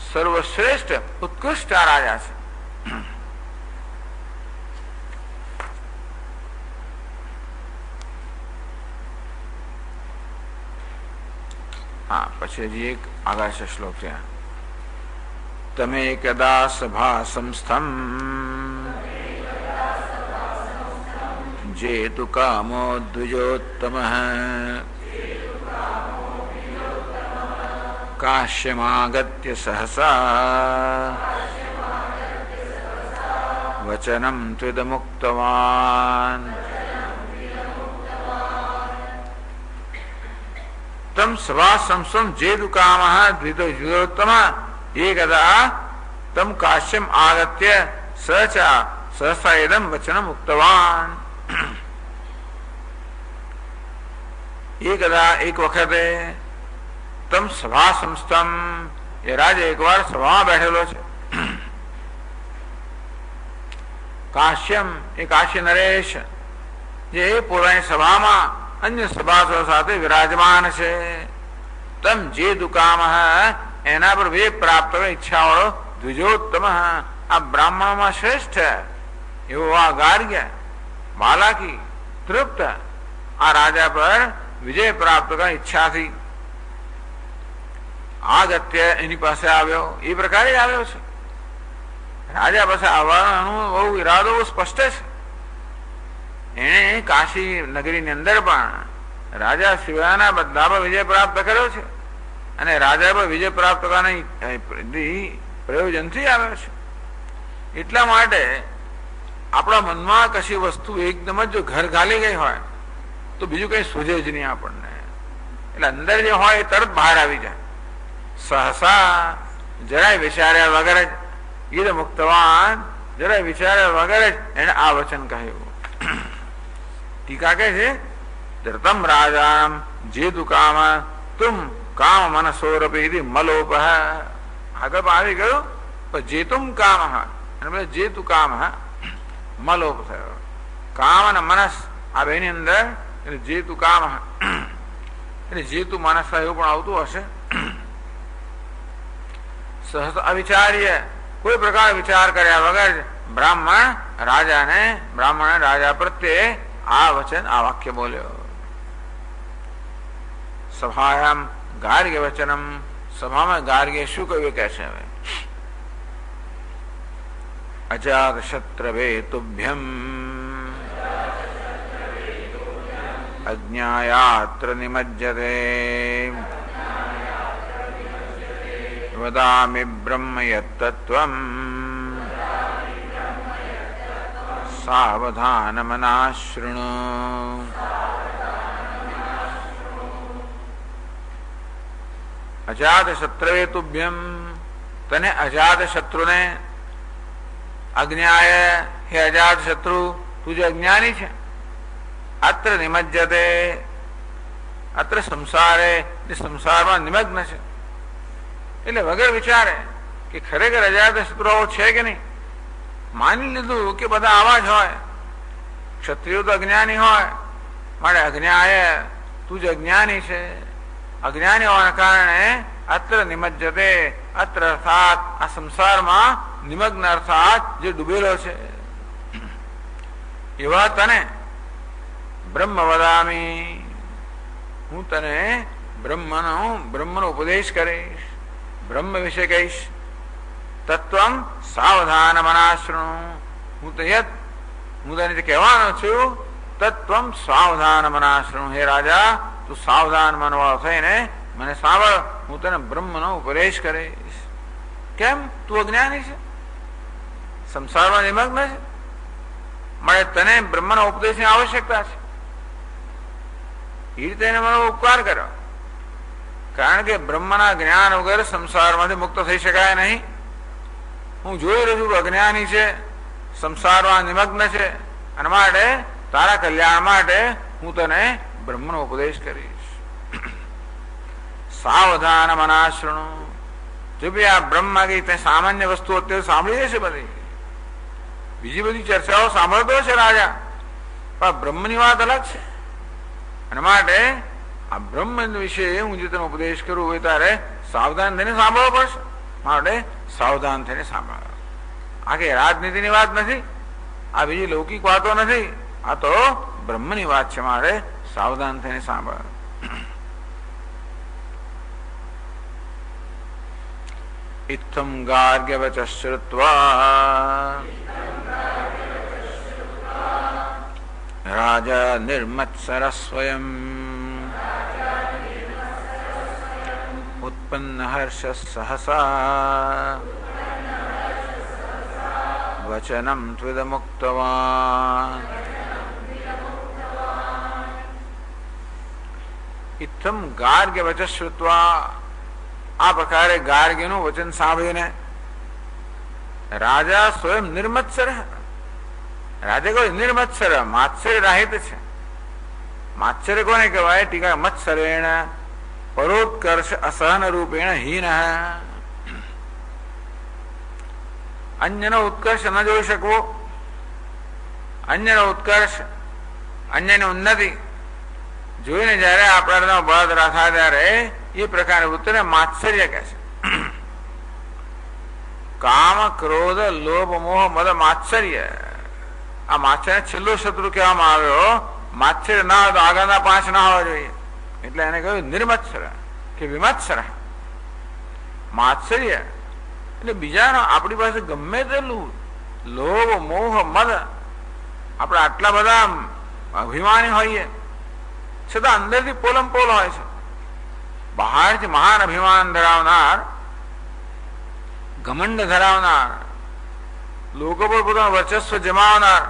Speaker 2: સર્વશ્રેષ્ઠ ઉત્કૃષ્ટ આ રાજા છે. હા, પછી હજી એક આગળ છે શ્લોક ત્યાં. તમે કદા સભા સંસ્થમ જેતુ કામો દ્વિજોત્તમ काश्यमागत्य सहसा वचनं त्विदमुक्तवान् तम सभा संसम जेदुकामः द्वितोत्तमः एकदा तम काश्यम आगत्य सहसा इदं वचनम् उक्तवान्। एकदा एक वखत तम सभा संस्थम ये राजा एक बार सभा बैठेलो छे। काश्यम એ કાશ્ય નરેશ જે પોતાની સભામાં અન્ય સભાસદો સાથે વિરાજમાન છે। તમ જે દુકામ એના પર વે પ્રાપ્ત ઈચ્છાવાળો દ્વિજોત્તમ આ બ્રાહ્મણમાં શ્રેષ્ઠ એવો આ ગાર્ગ્ય બાલાકી તૃપ્ત આ રાજા પર વિજય પ્રાપ્ત કરવા ઈચ્છાથી આગત્ય એની પાસે આવ્યો। એ પ્રકારે આવ્યો છે। રાજા પાસે આવવાનો બહુ ઈરાદો સ્પષ્ટ છે। એને કાશી નગરીની અંદર પણ રાજા શિવાના બધા પર વિજય પ્રાપ્ત કર્યો છે અને રાજા પર વિજય પ્રાપ્ત કરવાના પ્રયોજનથી આવ્યો છે। એટલા માટે આપણા મનમાં કશી વસ્તુ એકદમ જ જો ઘર ઘાલી ગઈ હોય તો બીજું કઈ સૂઝે જ નહીં આપણને। એટલે અંદર જે હોય એ તરત બહાર આવી જાય। સહસા જરાય વિચાર્યા વગર જ ઈદ મુક્તવાન જરાય વિચાર્યા વગર જ એને આ વચન કહ્યું। ટીકા કહે છે ધરતમ રાજામ જેતુ કામ તુમ કામ મનસોરપી મલોપ આગળ આવી ગયો જેતુમ કામ અને જેતુ કામ મલોપ થયો। કામ અને મનસ આ બેની અંદર જેતુ કામ એટલે જેતુ માનસ એવું પણ આવતું હશે। સહસ અવિચાર્ય કોઈ પ્રકાર વિચાર કર્યા વગર બ્રાહ્મણ રાજા પ્રત્યે આ વચન આ વાક્ય બોલ્યો। સભાયામ ગાર્ગ્ય વચનમ સભામાં ગાર્ગ્ય શું કહ્યું કે છે હવે અજાત શત્રવે તુભ્યમ અજ્ઞાયાત્ર નિમજ્યતે વદામિ બ્રહ્મ યત્તત્વમ સાવધાનમના શૃણુ। અજાત શત્રુએ તુભ્યમ તને અજાત શત્રુને અજ્ઞાય હે અજાત શત્રુ તું જે અજ્ઞાની છે અત્ર નિમજ્યતે અત્ર સંસારે સંસારમાં નિમગ્ન છે। એટલે વગર વિચારે કે ખરેખર અજાત શત્રુઓ છે કે નહીં। માની લીધું કે બધા આવા જ હોય ક્ષત્રિયો તો અજ્ઞાની હોય માટે અજ્ઞાય તું જ અજ્ઞાની છે। અજ્ઞાની હોવાના કારણે અત્ર નિમજ્જતે અત્ર અર્થાત આ સંસારમાં નિમગ્ન અર્થાત જે ડૂબેલો છે એવા તને બ્રહ્મ વદામી હું તને બ્રહ્મનો ઉપદેશ કરીશ બ્રહ્મ વિશે કહીશ। તત્વમ સાવધાન મનાશૃણુ હું તને કહેવાનો છું તત્વમ સાવધાન મનાશૃણુ હે રાજા તું સાવધાન મનવાળો થઈને મને સાંભળ હું તને બ્રહ્મનો ઉપદેશ કરીશ। કેમ તું અજ્ઞાની છે સંસારમાં નિમગ્ન છે મળે તને બ્રહ્મનો ઉપદેશની આવશ્યકતા છે। એ રીતે એને મને ઉપકાર કર્યો કારણ કે બ્રહ્મના જ્ઞાન વગર સંસારમાંથી મુક્ત થઈ શકાય નહીં। હું જોઈ રહ્યો છું અજ્ઞાની છે સંસારમાં નિમગ્ન છે અને માટે તારા કલ્યાણ માટે હું તને બ્રહ્મનો ઉપદેશ કરીશ। સાવધાન મનાશૃણુ જો ભાઈ આ બ્રહ્મમાં કઈ તે સામાન્ય વસ્તુ અત્યારે સાંભળી જશે બધી બીજી બધી ચર્ચાઓ સાંભળતો છે રાજા પણ બ્રહ્મની વાત અલગ છે અને માટે આ બ્રહ્મ વિશે હું જે તને ઉપદેશ કરું એ તારે સાવધાન થઈને સાંભળવો પડશે માટે સાવધાન થઈને સાંભળો। આ કઈ રાજનીતિની વાત નથી આ બીજી લૌકિક વાતો નથી આ તો બ્રહ્મની વાત છે મારે સાવધાન થઈને સાંભળો। ઇત્થમ ગાર્ગ્યવચ શ્રુત્વા રાજા નિર્મત્સર સ્વયં व्युत्पन्न हर्ष सहसा वचनम त्विदमुक्तवान् इत्थम गार्ग्य वचन શ્રુત્વા આ પ્રકારે ગાર્ગ્યનું વચન સાંભળીને રાજા સ્વયં નિર્મત્સર, રાજા કોઈ નિર્મત્સર માત્સર્ય રાહિત છે. માત્સર્ય કોને કહેવાય? ટીકા મત્સરેણ પરોત્કર્ષ અસહન રૂપેણ હીન. અન્યનો ઉત્કર્ષ ન જોઈ શકવો, અન્યનો ઉત્કર્ષ, અન્યની ઉન્નતિ જોઈને જયારે આપણા બળતરા થાય ત્યારે એ પ્રકારની વૃત્તિને માત્સર્ય કહે છે. કામ, ક્રોધ, લોભ, મોહ, મદ, માત્સર્ય. આ માત્સર્ય છેલ્લો શત્રુ કહેવામાં આવ્યો. માત્સર્ય ના હોય તો આગળના 5 ના હોવા જોઈએ. એટલે એને કહ્યું નિર્મત્સર કે વિમત્સર. માત્સર્ય એટલે બીજાનો આપણી પાસે ગમે તેટલું લોભ, મોહ, મદ, આપણે આટલા બધા અભિમાની હોઈએ છતાં અંદરથી પોલમ પોલ હોય છે. બહારથી મહાન અભિમાન ધરાવનાર, ઘમંડ ધરાવનાર, લોકો પર પોતાનું વર્ચસ્વ જમાવનાર,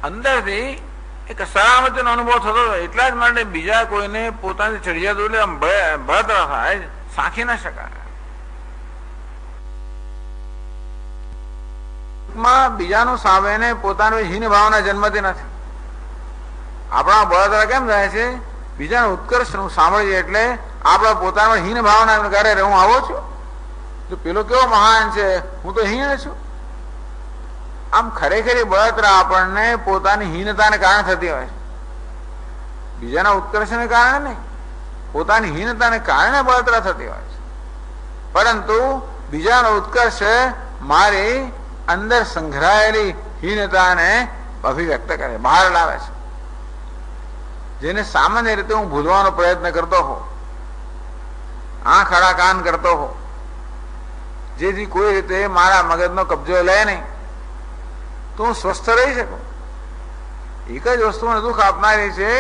Speaker 2: અંદરથી એક સલામતીનો અનુભવ થતો હતો. એટલા જ માટે બીજા કોઈને પોતાની ચડિયાતો એટલે બળતરા થાય સાંખી ના શકાય. બીજાનું સાંભળીને પોતાની હીન ભાવના જન્મતી નથી. આપણા બળતરા કેમ થાય છે? બીજાનો ઉત્કર્ષ હું સાંભળીએ એટલે આપણા પોતાના હીન ભાવના કરે હું આવો છું, તો પેલો કેવો મહાન છે, હું તો હીન છું. આમ ખરેખરી બળતરા આપણને પોતાની હીનતાને કારણે થતી હોય છે. બીજાના ઉત્કર્ષને કારણે નહીં, પોતાની હીનતાને કારણે બળતરા થતી હોય છે. પરંતુ બીજાનો ઉત્કર્ષ મારી અંદર સંઘરાયેલી હીનતાને અભિવ્યક્ત કરે, બહાર લાવે છે. જેને સામાન્ય રીતે હું ભૂલવાનો પ્રયત્ન કરતો હો, આંખ આડા કાન કરતો હો, જેથી કોઈ રીતે મારા મગજનો કબજો લે નહીં, તો હું સ્વસ્થ રહી શકું. એક જ વસ્તુને દુઃખ આપનારી છે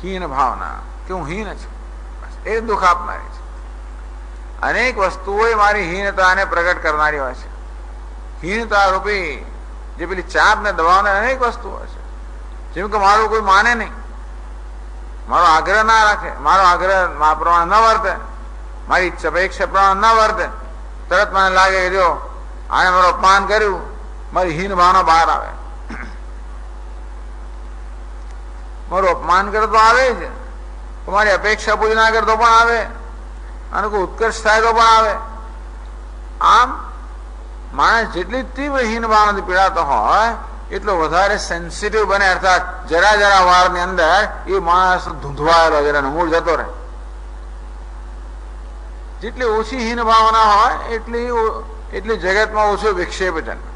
Speaker 2: હીન ભાવના, કે હું હીન છું, એ દુઃખ આપનારી છે. અનેક વસ્તુઓ મારી હીનતાને પ્રગટ કરનારી હોય છે. હીનતા રૂપી જે પેલી ચાપ ને દબાવનાર અનેક વસ્તુઓ છે. જેમ કે મારું કોઈ માને નહીં, મારો આગ્રહ ના રાખે, મારો આગ્રહ મારા પ્રમાણે ન વર્તે, મારી ઈચ્છા અપેક્ષા પ્રમાણે ન વર્તે, તરત મને લાગે કે જો આને મારું અપમાન કર્યું, મારી હીન ભાવના બહાર આવે. મારું અપમાન કરે તો આવે જ, મારી અપેક્ષા પૂરી ના કરે તો પણ આવે, અને કોઈ ઉત્કર્ષ થાય તો પણ આવે. આમ માણસ જેટલી તીવ્ર હીન ભાવનાથી પીડાતો હોય એટલો વધારે સેન્સિટિવ બને, અર્થાત જરા જરા વારની અંદર એ માણસ ધૂંધવાયેલો જરા મૂળ જતો રહે. જેટલી ઓછી હીન ભાવના હોય એટલી જગતમાં ઓછો વિક્ષેપ જન્મે.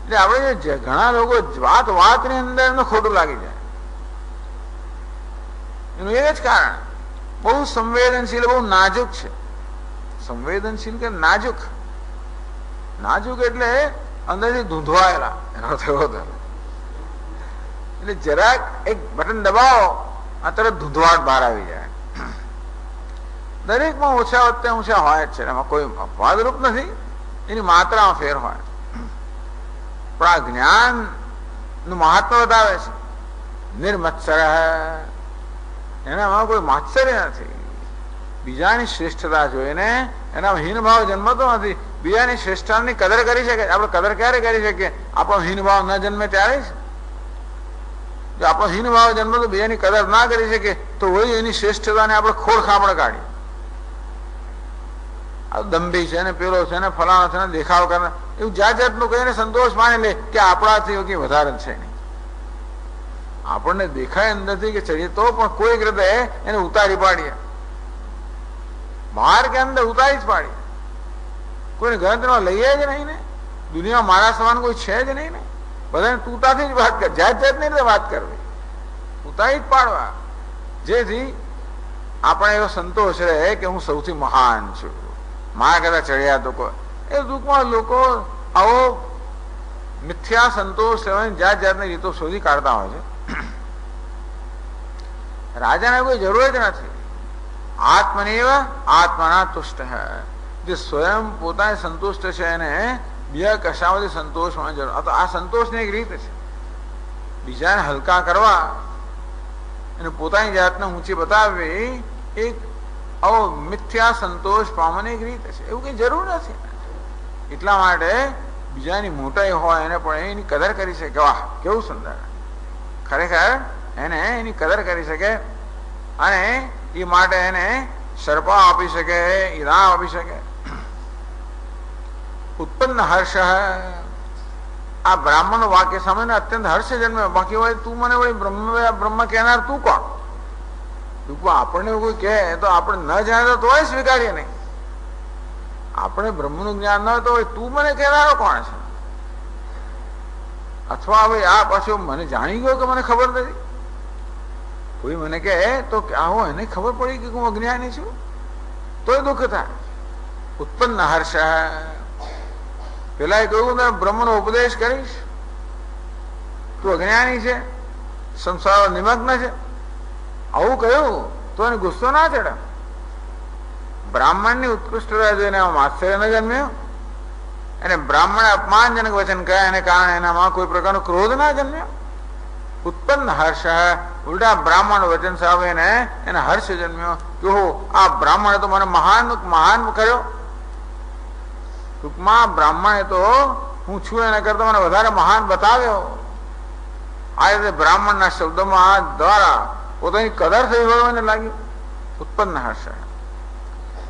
Speaker 2: એટલે આપણે ઘણા લોકો વાતની અંદર એમને ખોટું લાગી જાય. એનું એ જ કારણ બહુ સંવેદનશીલ, બહુ નાજુક છે. સંવેદનશીલ કે નાજુક? નાજુક એટલે અંદરથી ધૂંધવાયેલા એનો થયો. એટલે જરાક એક બટન દબાવો આ તરત ધૂંધવાટ બહાર આવી જાય. દરેકમાં ઓછા વત્તે ઊંચા હોય જ છે, એમાં કોઈ અપવાદરૂપ નથી, એની માત્રામાં ફેર હોય. પણ આ જ્ઞાન નું મહાત્મ બતાવે છે. નિર્મત્સર, એનામાં કોઈ માત્સર્ય નથી. બીજાની શ્રેષ્ઠતા જોઈને એના હીનભાવ જન્મતો નથી. બીજાની શ્રેષ્ઠતાની કદર કરી શકે. આપણે કદર ક્યારે કરી શકીએ? આપણો હીનભાવ ન જન્મે ત્યારે જ. જો આપણો હીનભાવ જન્મે તો બીજાની કદર ના કરી શકીએ તો વળી એની શ્રેષ્ઠતાને આપણે ખોડ ખામણ કાઢીએ. આ દંભી છે ને, પેલો છે ને, ફલાણો છે ને, દેખાવ કરે, એવું જાત જાતનું કહીને સંતોષ માની લે કે આપણાથી કઈ વધારે છે નહીં. આપણને દેખાય અંદરથી કે ચડીએ તો પણ કોઈક રીતે એને ઉતારી પાડીએ, બહાર કે અંદર ઉતારી જ પાડીએ. કોઈને ગણતરીમાં લઈએ જ નહીં ને. દુનિયામાં મારા સમાન કોઈ છે જ નહીં ને. બધાને તૂતાથી જ વાત કર, જાત જાતની રીતે વાત કરવી, ઉતારી જ પાડવા, જેથી આપણે એવો સંતોષ રહે કે હું સૌથી મહાન છું, મારા કરતા ચડ્યા તો કોઈ. એ દુઃખમાં લોકો આવો મિથ્યા સંતોષ લેવાની જાત જાતની રીતો શોધી કાઢતા હોય છે. રાજાને કોઈ જરૂર જ નથી. આત્મનેવ આત્મના તુષ્ટ જે સ્વયં પોતાને સંતુષ્ટ છે એને બીજા કશામાંથી સંતોષ હોવાની જરૂર. આ સંતોષની એક રીત છે, બીજાને હલકા કરવા અને પોતાની જાતને ઊંચી બતાવવી એક આવો મિથ્યા સંતોષ પામવાની એક રીત છે. એવું કઈ જરૂર નથી. એટલા માટે બીજાની મોટાઈ હોય એને પણ એની કદર કરી શકે. વાહ કેવું સુંદર, ખરેખર એને એની કદર કરી શકે અને એ માટે એને સર્પા આપી શકે, ઈનામ આપી શકે. ઉત્પન્ન હર્ષ, આ બ્રાહ્મણ વાક્ય સામે અત્યંત હર્ષ જન્મે. બાકી હોય તું મને વળી બ્રહ્મ કહેનાર તું કોણ? આપણને કોઈ કહે તો આપણે ન જાણે તો સ્વીકારીએ નહીં. આપણે બ્રહ્મનું જ્ઞાન ન હોય તો તું મને કહેનારો કોણ છે? અથવા હવે આ પાછું મને જાણી ગયો કે મને ખબર નથી. કોઈ મને કહે તો આવો એને ખબર પડી કે હું અજ્ઞાની છું તોય દુઃખ થાય. ઉત્પન્ન હર્ષ, પેલા કહ્યું ને બ્રહ્મનો ઉપદેશ કરીશ, તું અજ્ઞાની છે, સંસાર નિમગ્ન છે, આવું કહ્યું તો એને ગુસ્સો ના ચડે. બ્રાહ્મણની ઉત્કૃષ્ટતા જોઈને એમાં આશ્ચર્ય ન જન્મ્યો અને બ્રાહ્મણે અપમાનજનક વચન કહ્યા એને કારણે એનામાં કોઈ પ્રકારનો ક્રોધ ના જન્મ્યો. ઉત્પન્ન હર્ષ, ઉલટા બ્રાહ્મણ વચન સાંભળીને એને હર્ષ જન્મ્યો કે આ બ્રાહ્મણે તો મને મહાન કર્યો. ટૂંકમાં બ્રાહ્મણે તો હું છું એના કરતા મને વધારે મહાન બતાવ્યો. આ રીતે બ્રાહ્મણના શબ્દોમાં દ્વારા પોતાની કદર થઈ હોય એને લાગ્યું. ઉત્પન્ન હર્ષ.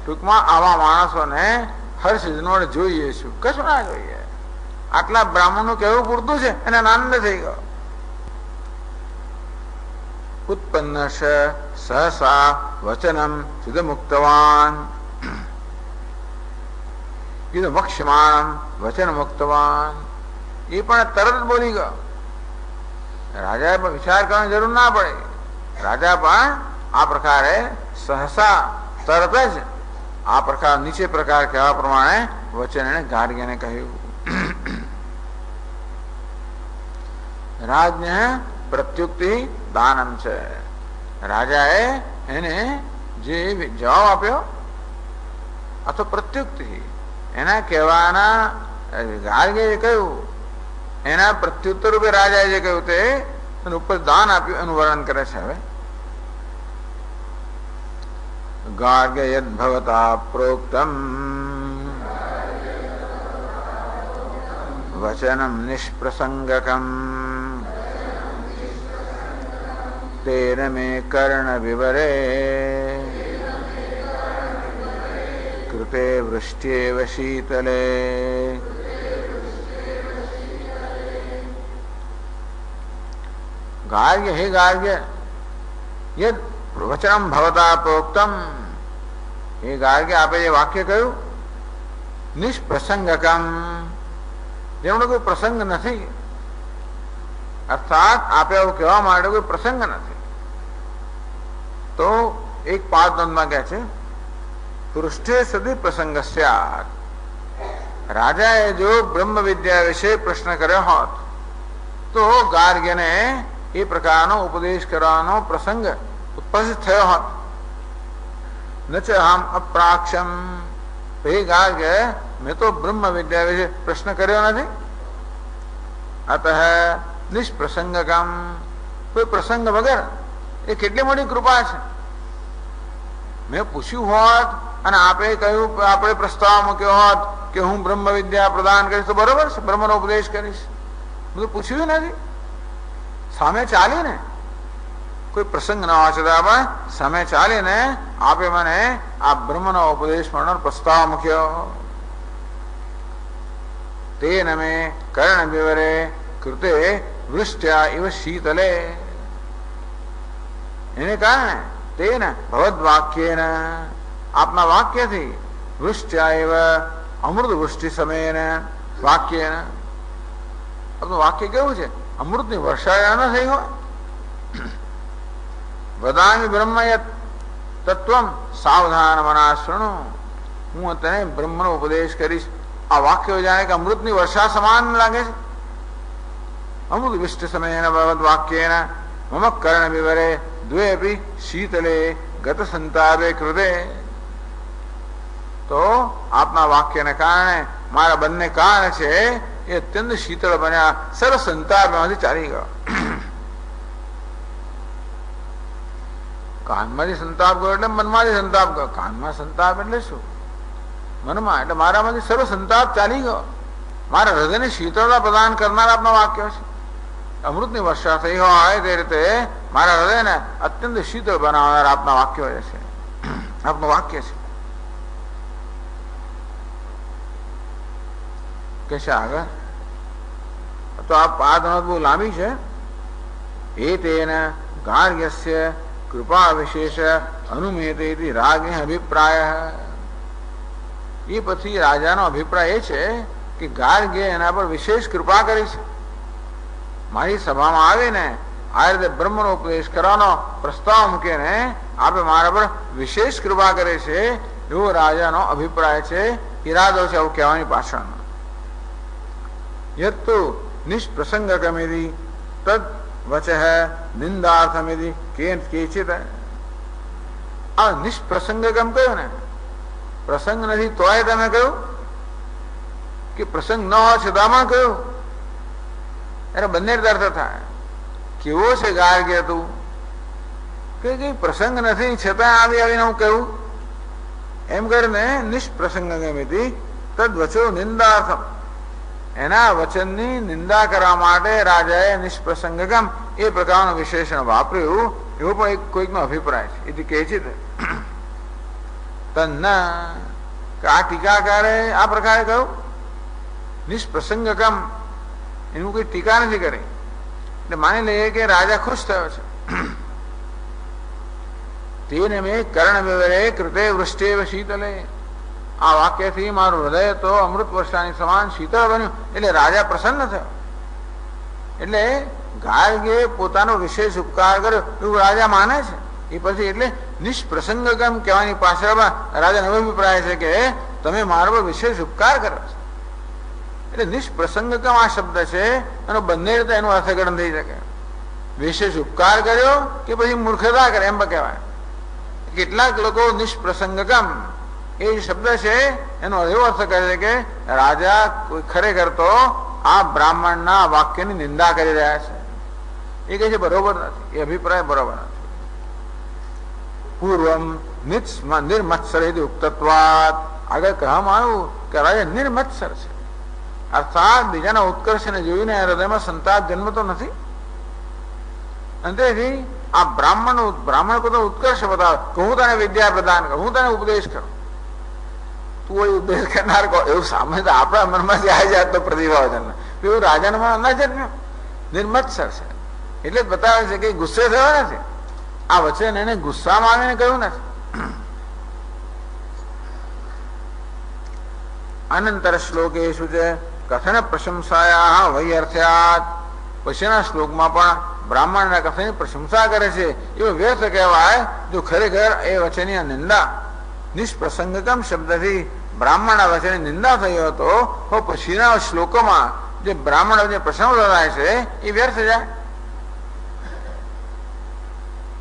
Speaker 2: ટૂંકમાં આવા માણસોને હર્ષ જનોડ જોઈએ છું, કશું ના જોઈએ. આટલા બ્રાહ્મણનું કહેવું પૂરતું છે એને આનંદ થઈ ગયો. ઉત્પન્ન સહસા વચનમ સિદ્ધમુક્તવાન, કીધું વક્ષ્યમાણ વચન મુક્તવાન, એ પણ તરત બોલી ગયો. રાજાએ પણ વિચાર કરવાની જરૂર ના પડે. રાજા પણ આ પ્રકારે સહસા તરત જ આ પ્રકાર નીચે પ્રકાર કહેવા પ્રમાણે વચન એને ગાર્ગ્યને કહ્યું. રાજ્ય પ્રત્યુક્તિ દાનમ છે. રાજાએ એને જે જવાબ આપ્યો અથવા પ્રત્યુક્તિ એના કહેવાના ગાર્ગ્યએ કહ્યું એના પ્રત્યુત્તર રૂપે રાજાએ જે કહ્યું તે ઉપર દાન આપ્યું એનું વર્ણન કરે છે. હવે ગાર્ગ્ય યદ ભવતા પ્રોક્તમ વચનમ નિષ્પ્રસંગકમ તેન મે કર્ણ વિવરે કૃતે વૃષ્ટ્યેવ શીતલે. ગાર્ગ્ય, હે ગાર્ગ્ય, યદ વચનમ ભવતા પ્રોક્તમ, એ ગાર્ગ્ય આપે જે વાક્ય કહ્યું નિષ્પ્રસંગકમ, જેમનો કોઈ પ્રસંગ નથી. અર્થાત આપે એવું કહેવા માટે કોઈ પ્રસંગ નથી. તો એક પાદમાં કહે છે પૃષ્ઠે સદી પ્રસંગ સ્યાત. રાજાએ જો બ્રહ્મ વિદ્યા વિશે પ્રશ્ન કર્યો હોત તો ગાર્ગ્યને એ પ્રકારનો ઉપદેશ કરવાનો પ્રસંગ ઉપસ્થિત થયો હોત. ન ચ અહમ અપ્રાક્ષમ, હે ગાર્ગ્ય, મેં તો બ્રહ્મ વિદ્યા વિશે પ્રશ્ન કર્યો નથી. અતઃ નિષ્પ્રસંગકમ, કોઈ પ્રસંગ વગર. એ કેટલી મોટી કૃપા છે. મેં પૂછ્યું હોત અને આપે કહ્યું, આપણે પ્રસ્તાવ મૂક્યો હોત કે હું બ્રહ્મ વિદ્યા પ્રદાન કરીશ તો બરોબર છે, બ્રહ્મનો ઉપદેશ કરીશ. બધું પૂછ્યું નથી, સામે ચાલીને કોઈ પ્રસંગ ન હોવા છતાં પણ સામે ચાલીને આપે મને આ બ્રહ્મનો ઉપદેશ મળવાનો પ્રસ્તાવ મૂક્યો. તેન મે કર્ણ વિવરે કૃતે વૃષ્ટ્યા ઇવ શીતલે, એને કારણે તેન ભવદ વાક્યેન, આપના વાક્યથી વૃષ્ટ્યા ઇવ અમૃત વૃષ્ટિ સમયેન વાક્યેન. આપનું વાક્ય કેવું છે? અમૃતની વર્ષા ન થઈ હોય. વદામિ બ્રહ્મયત તત્વમ સાવધાન મના શૃણુ, હું તને બ્રહ્મનો ઉપદેશ કરીશ. આ વાક્યો જાણે કે અમૃતની વર્ષા સમાન લાગે છે. અમૃત વિષ્ટ સમયેન ભવદ વાક્યેન મમ કર્ણ વિવરે દ્વે અપી શીતલે ગત સંતાપે કૃતે, તો આપના વાક્યને કારણે મારા બંને કાન છે એ અત્યંત શીતળ બન્યા, સર્વ સંતાપમાંથી ચાલી ગયો. કાનમાંથી સંતાપ ગયો એટલે મનમાંથી સંતાપ ગયો. કાનમાં સંતાપ એટલે શું? મનમાં. એટલે મારામાંથી સર્વ સંતાપ ચાલી ગયો. મારા હૃદયને શીતળતા પ્રદાન કરનાર આપના વાક્યો છે. અમૃતની વર્ષા થઈ હોય તે રીતે મારા હૃદયને અત્યંત શીતળ બનાવનાર આપના વાક્યો છે, આપનું વાક્ય છે. કે છે આગળ તો આ પાદ બહુ લાંબી છે. એ તેને ગાર્ગ્યસ્ય કૃપા વિશેષ અનુમેતે રાગ અભિપ્રાય. એ પછી રાજાનો અભિપ્રાય એ છે કે ગાર્ગે એના પર વિશેષ કૃપા કરી છે. મારી સભામાં આવીને આ રીતે બ્રહ્મનો ઉપદેશ કરવાનો પ્રસ્તાવ મૂકીને આપે મારા પર વિશેષ કૃપા કરે છે, એવો રાજાનો અભિપ્રાય છે. ઈરાદો છે આવું કહેવાની પાછળનો. યત્તુ નિષ્પ્રસંગકમિતિ તદ વચઃ નિંદાર્થમિતિ કેચિત. આ નિષ્પ્રસંગકમ કહ્યું ને, પ્રસંગ નથી તોય તમે કહ્યું, કે પ્રસંગ ન હોય છતાંમાં કહ્યું, એને બંને અર્થ થાય. કેવો છે ગાર્ગ્ય તું, કે કઈ પ્રસંગ નથી છતાં આવી આવીને હું કહ્યું, એમ કરીને નિષ્પ્રસંગકમિતિ તદ વચો નિંદાર્થમ. એના વચનની નિંદા કરવા માટે રાજાએ નિષ્પ્રસંગકમ એ પ્રકારનું વિશેષણ વાપર્યું, એવો પણ એક કોઈકનો અભિપ્રાય છે. એથી કહે છે તન્ન, આ ટીકાકારે આ પ્રકારે કહ્યું નિષ્પ્રસંગકમ, એનું કોઈ ટીકા નથી કરી. એટલે માની લઈએ કે રાજા ખુશ થયો છે. તેને મેં કર્ણ વિવરે કૃતે વૃષ્ટિ શીતલે. આ વાક્યથી મારું હૃદય તો અમૃત વર્ષાની સમાન શીતળ બન્યું. એટલે રાજા પ્રસન્ન થયો. એટલે ગાર્ગે પોતાનો વિશેષ ઉપકાર કર્યો એવું રાજા માને છે. એ પછી એટલે નિષ્પ્રસંગકમ કહેવાની પાછળમાં રાજાનો અભિપ્રાય છે કે તમે મારા પર વિશેષ ઉપકાર કર્યો છે. એટલે નિષ્પ્રસંગકમ આ શબ્દ છે, અને બંને રીતે એનું અર્થઘટન થઈ શકે. વિશેષ ઉપકાર કર્યો કે પછી મૂર્ખતા કરે એમ કહેવાય. કેટલાક લોકો નિષ્પ્રસંગકમ એ શબ્દ છે એનો એવો અર્થ કરે છે કે રાજા ખરેખર તો આ બ્રાહ્મણના વાક્યની નિંદા કરી રહ્યા છે. એ કહે છે બરોબર નથી, એ અભિપ્રાય બરોબર નથી. પૂર્વમ નિર્મત્સર ઉક્તત્વાત, આગળ કહેવામાં આવ્યું કે રાજા નિર્મત્સર છે, અર્થાત બીજાના ઉત્કર્ષને જોઈને હૃદયમાં સંતાપ જન્મતો નથી. અને તેથી આ બ્રાહ્મણ પોતાનો ઉત્કર્ષ બતાવે કે હું તને વિદ્યા પ્રદાન કરું, હું તને ઉપદેશ કરું. તું એ ઉપદેશ કરનાર કહો, એવું સામાન્ય આપણા મનમાં આ જાતનો પ્રતિભાવ જન્મે, એવું રાજાના મનમાં ના જન્મ્યો. નિર્મત્સર છે એટલે જ બતાવે છે કે ગુસ્સે થયો નથી. આ વચન એને ગુસ્સામાં આવીને કહ્યું નથી. અનંતર શ્લોકે શું છે? કથન પ્રશંસાયા વૈયર્થ્યાત. પછીના શ્લોકમાં પણ બ્રાહ્મણના કથનની પ્રશંસા કરે છે. એવું વ્યર્થ કહેવાય જો ખરેખર એ વચનની નિંદા નિષ્પ્રસંગકમ શબ્દથી બ્રાહ્મણના વચનની નિંદા થયો હતો, તો પછીના શ્લોકોમાં જે બ્રાહ્મણ જે પ્રશંસા થાય છે એ વ્યર્થ જાય.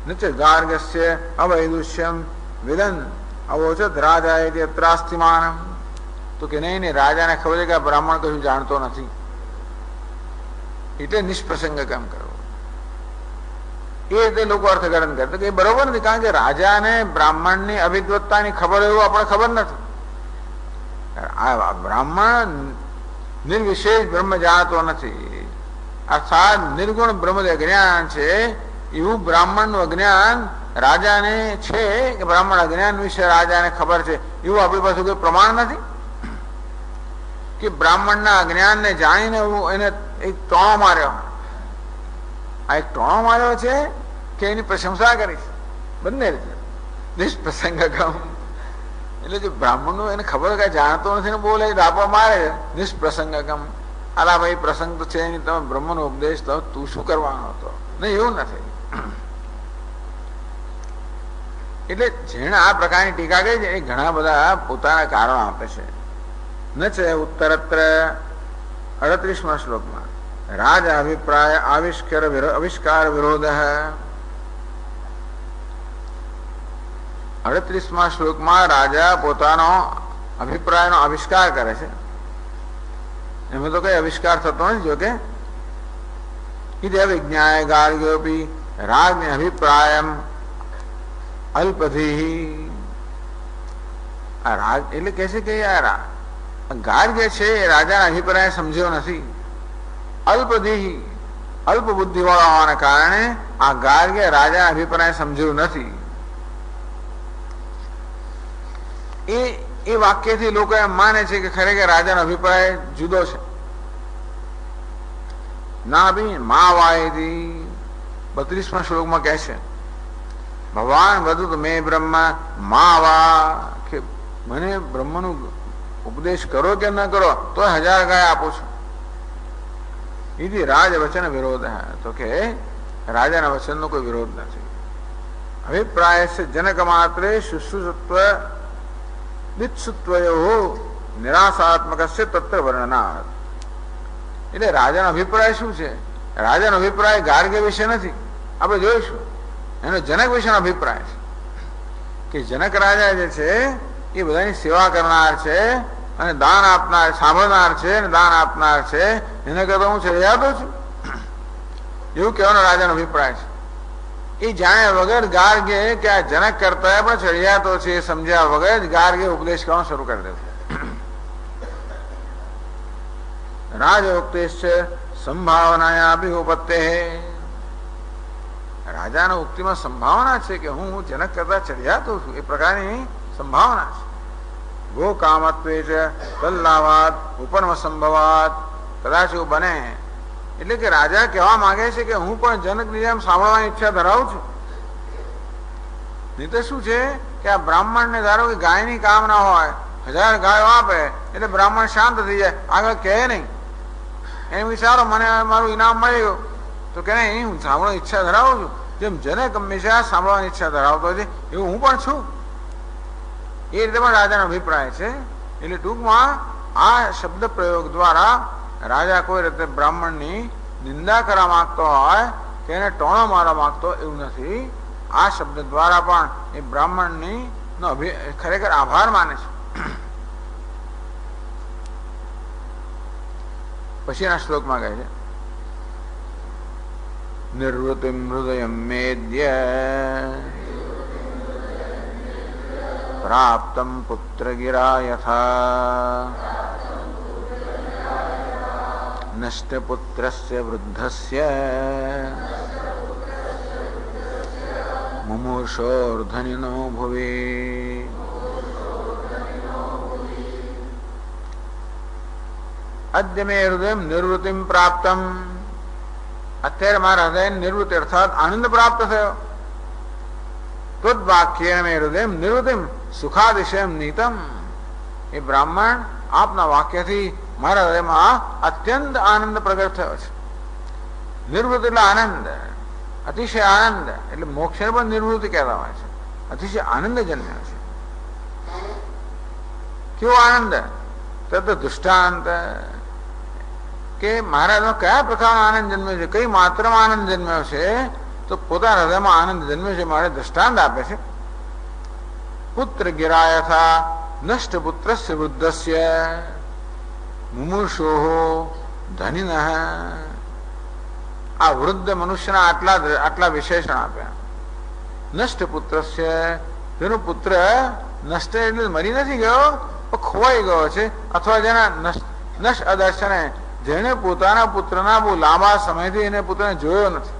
Speaker 2: નિત્ય ગાર્ગસ્ય અવૈદુષ્યમ વિદન અવોચત રાજા ત્રાસ્તિમાનમ. તો કે નહીં, રાજાને ખબર છે કે આ બ્રાહ્મણ કશું જાણતો નથી, એટલે નિષ્પ્રસંગકમ કરવો. એ રીતે લોકો અર્થઘટન કરતા કે એ બરોબર નથી, કારણ કે રાજાને બ્રાહ્મણની અવિદ્વત્તાની ખબર એવું આપણે ખબર નથી. આ બ્રાહ્મણ નિર્વિશેષ બ્રહ્મ જાણતો નથી, અર્થાત નિર્ગુણ બ્રહ્મ અજ્ઞાન છે. એવું બ્રાહ્મણનું અજ્ઞાન રાજાને છે કે બ્રાહ્મણ અજ્ઞાન વિશે રાજાને ખબર છે, એવું આપણી પાસે કોઈ પ્રમાણ નથી. કે બ્રાહ્મણના અજ્ઞાનને જાણીને એને એક ટોણો માર્યો. આ એક ટોણો માર્યો છે કે એની પ્રશંસા કરી છે, બંને રીતે નિષ્પ્રસંગકમ. એટલે જે બ્રાહ્મણનું એને ખબર કઈ જાણતો નથી ને બોલે દાપા મારે નિષ્પ્રસંગકમ. અલા ભાઈ પ્રસંગ તો છે નહીં, તમે બ્રહ્મનો ઉપદેશ તો તું શું કરવાનો હતો? નહીં, એવું નથી. એટલે જેણે આ પ્રકારની ટીકા કરી છે એ ઘણા બધા પોતાના કારણો આપે છે. ન છે ઉત્તરત્ર 38મા શ્લોકમાં રાજ અભિપ્રાય આવિષ્કાર વિરોધ. 38મા શ્લોકમાં રાજા પોતાનો અભિપ્રાયનો આવિષ્કાર કરે છે. એમાં તો કઈ આવિષ્કાર થતો નથી. જો કે ઇદે વિજ્ઞાય ગાર્ગ્યોપી રાજ્ઞ અભિપ્રાયમ અલ્પધિ. આ રાજ એટલે કે છે કે યાર ગાર્ગ્ય છે એ રાજાના અભિપ્રાય સમજ્યો નથી. અલ્પધિ, અલ્પ બુદ્ધિ વાળા હોવાના કારણે આ ગાર્ગ્ય રાજાના અભિપ્રાય સમજ્યું નથી. એ વાક્યથી લોકો એમ માને છે કે ખરેખર રાજાનો અભિપ્રાય જુદો છે. ના બી મા વાયથી 32મા શ્લોકમાં કહે છે ભગવાન વધુ મેં બ્રહ્મ મા વા, કે મને બ્રહ્મનો ઉપદેશ કરો કે ન કરો તો 1000 ગાય આપું છું. એથી રાજ વચન વિરોધ. તો કે રાજાના વચનનો કોઈ વિરોધ નથી. અભિપ્રાય છે જનક માત્રે શુશ્રુષત્વ દિત્સુત્વયો નિરાશાત્મક તત્ર વર્ણનાર્થ. એટલે રાજાનો અભિપ્રાય શું છે? રાજાનો અભિપ્રાય ગાર્ગ્ય વિશે નથી. આપણે જોઈશું એનો જનક વિશેનો અભિપ્રાય છે કે જનક રાજા જે છે એ બધાની સેવા કરનાર છે અને દાન આપનાર, સાંભળનાર છે અને દાન આપનાર છે. એને કરતા હું ચડિયાતો છું એવું કહેવાનો રાજાનો અભિપ્રાય છે. એ જાણ્યા વગર ગાર્ગ્ય કે આ જનક કરતા પણ ચડિયાતો છે એ સમજ્યા વગર જ ગાર્ગ્ય ઉપદેશ કરવાનો શરૂ કરી દે છે. રાજોક્તેશ સંભાવનાયા અભિઉપત્તે. રાજાના ઉક્તિમાં સંભાવના છે કે હું જનક કરતા ચડિયાતો છું એ પ્રકારની સંભાવના છે. ગો કામત્વે છે તલ્લાવાદ ઉપન્મ સંભવાદ. કદાચ એવું બને એટલે કે રાજા કહેવા માંગે છે કે હું પણ જનકની જેમ સાંભળવાની ઈચ્છા ધરાવું છું. નહીં તો શું છે કે આ બ્રાહ્મણને ધારો કે ગાયની કામ ના હોય, 1000 ગાયો આપે એટલે બ્રાહ્મણ શાંત થઈ જાય, આગળ કહે નહીં. એમ વિચારો મને મારું ઇનામ મળી ગયું તો કે નહીં, હું સાંભળવાની ઈચ્છા ધરાવું છું. જેમ જનક હંમેશા સાંભળવાની ઈચ્છા ધરાવતો છે એવું હું પણ છું. એ રીતે પણ રાજાનો અભિપ્રાય છે. એટલે ટૂંકમાં આ શબ્દ પ્રયોગ દ્વારા રાજા કોઈ રીતે બ્રાહ્મણની નિંદા કરવા માંગતો હોય કે એને ટોણો મારવા માંગતો એવું નથી. આ શબ્દ દ્વારા પણ એ બ્રાહ્મણની ખરેખર આભાર માને છે. પછીના શ્લોકમાં કહે છે નિવૃત્તિમ હૃદય મેદ્ય પ્રાપ્તમ પુત્ર ગિરા યથા નષ્ટ પુત્રસ્ય વૃદ્ધસ્ય મુમુર્ષોર્ધનિનો ભુવિ. અદ્ય મે હૃદય નિવૃત્તિમ પ્રાપ્તમ. અત્યારે મારા હૃદય નિવૃત્તિ અર્થાત આનંદ પ્રાપ્ત થયો. તદ્વાક્યેન મે હૃદય નિવૃત્તિમ સુખાદિશયમ નીતમ. એ બ્રાહ્મણ આપના વાક્યથી મારા હૃદયમાં અત્યંત આનંદ પ્રગટ થયો છે. નિવૃત્તિ એટલે આનંદ, અતિશય આનંદ. એટલે મોક્ષને પણ નિવૃત્તિ કહેતા હોય છે. અતિશય આનંદ જન્મ્યો છે. કેવો આનંદ? તદ દૃષ્ટાંત કે મહારાજનો કયા પ્રકારનો આનંદ જન્મ્યો છે, કઈ માત્રામાં આનંદ જન્મ્યો છે, તો પોતાના હૃદયમાં આનંદ જન્મ્યો છે મારે દૃષ્ટાંત આપે છે. પુત્ર ગિરાયથા નષ્ટ પુત્રસ્ય વૃદ્ધસ્ય મુમુર્ષોઃ ધનિનઃ. આ વૃદ્ધ મનુષ્યના આટલા વિશેષણ આપ્યા. નષ્ટ પુત્રસ્ય, તેનો પુત્ર નષ્ટ એટલે મરી નથી ગયો પણ ખોવાઈ ગયો છે. અથવા જેના નષ્ટ અદર્શને, જેને પોતાના પુત્રના બહુ લાંબા સમયથી એને પુત્રને જોયો નથી,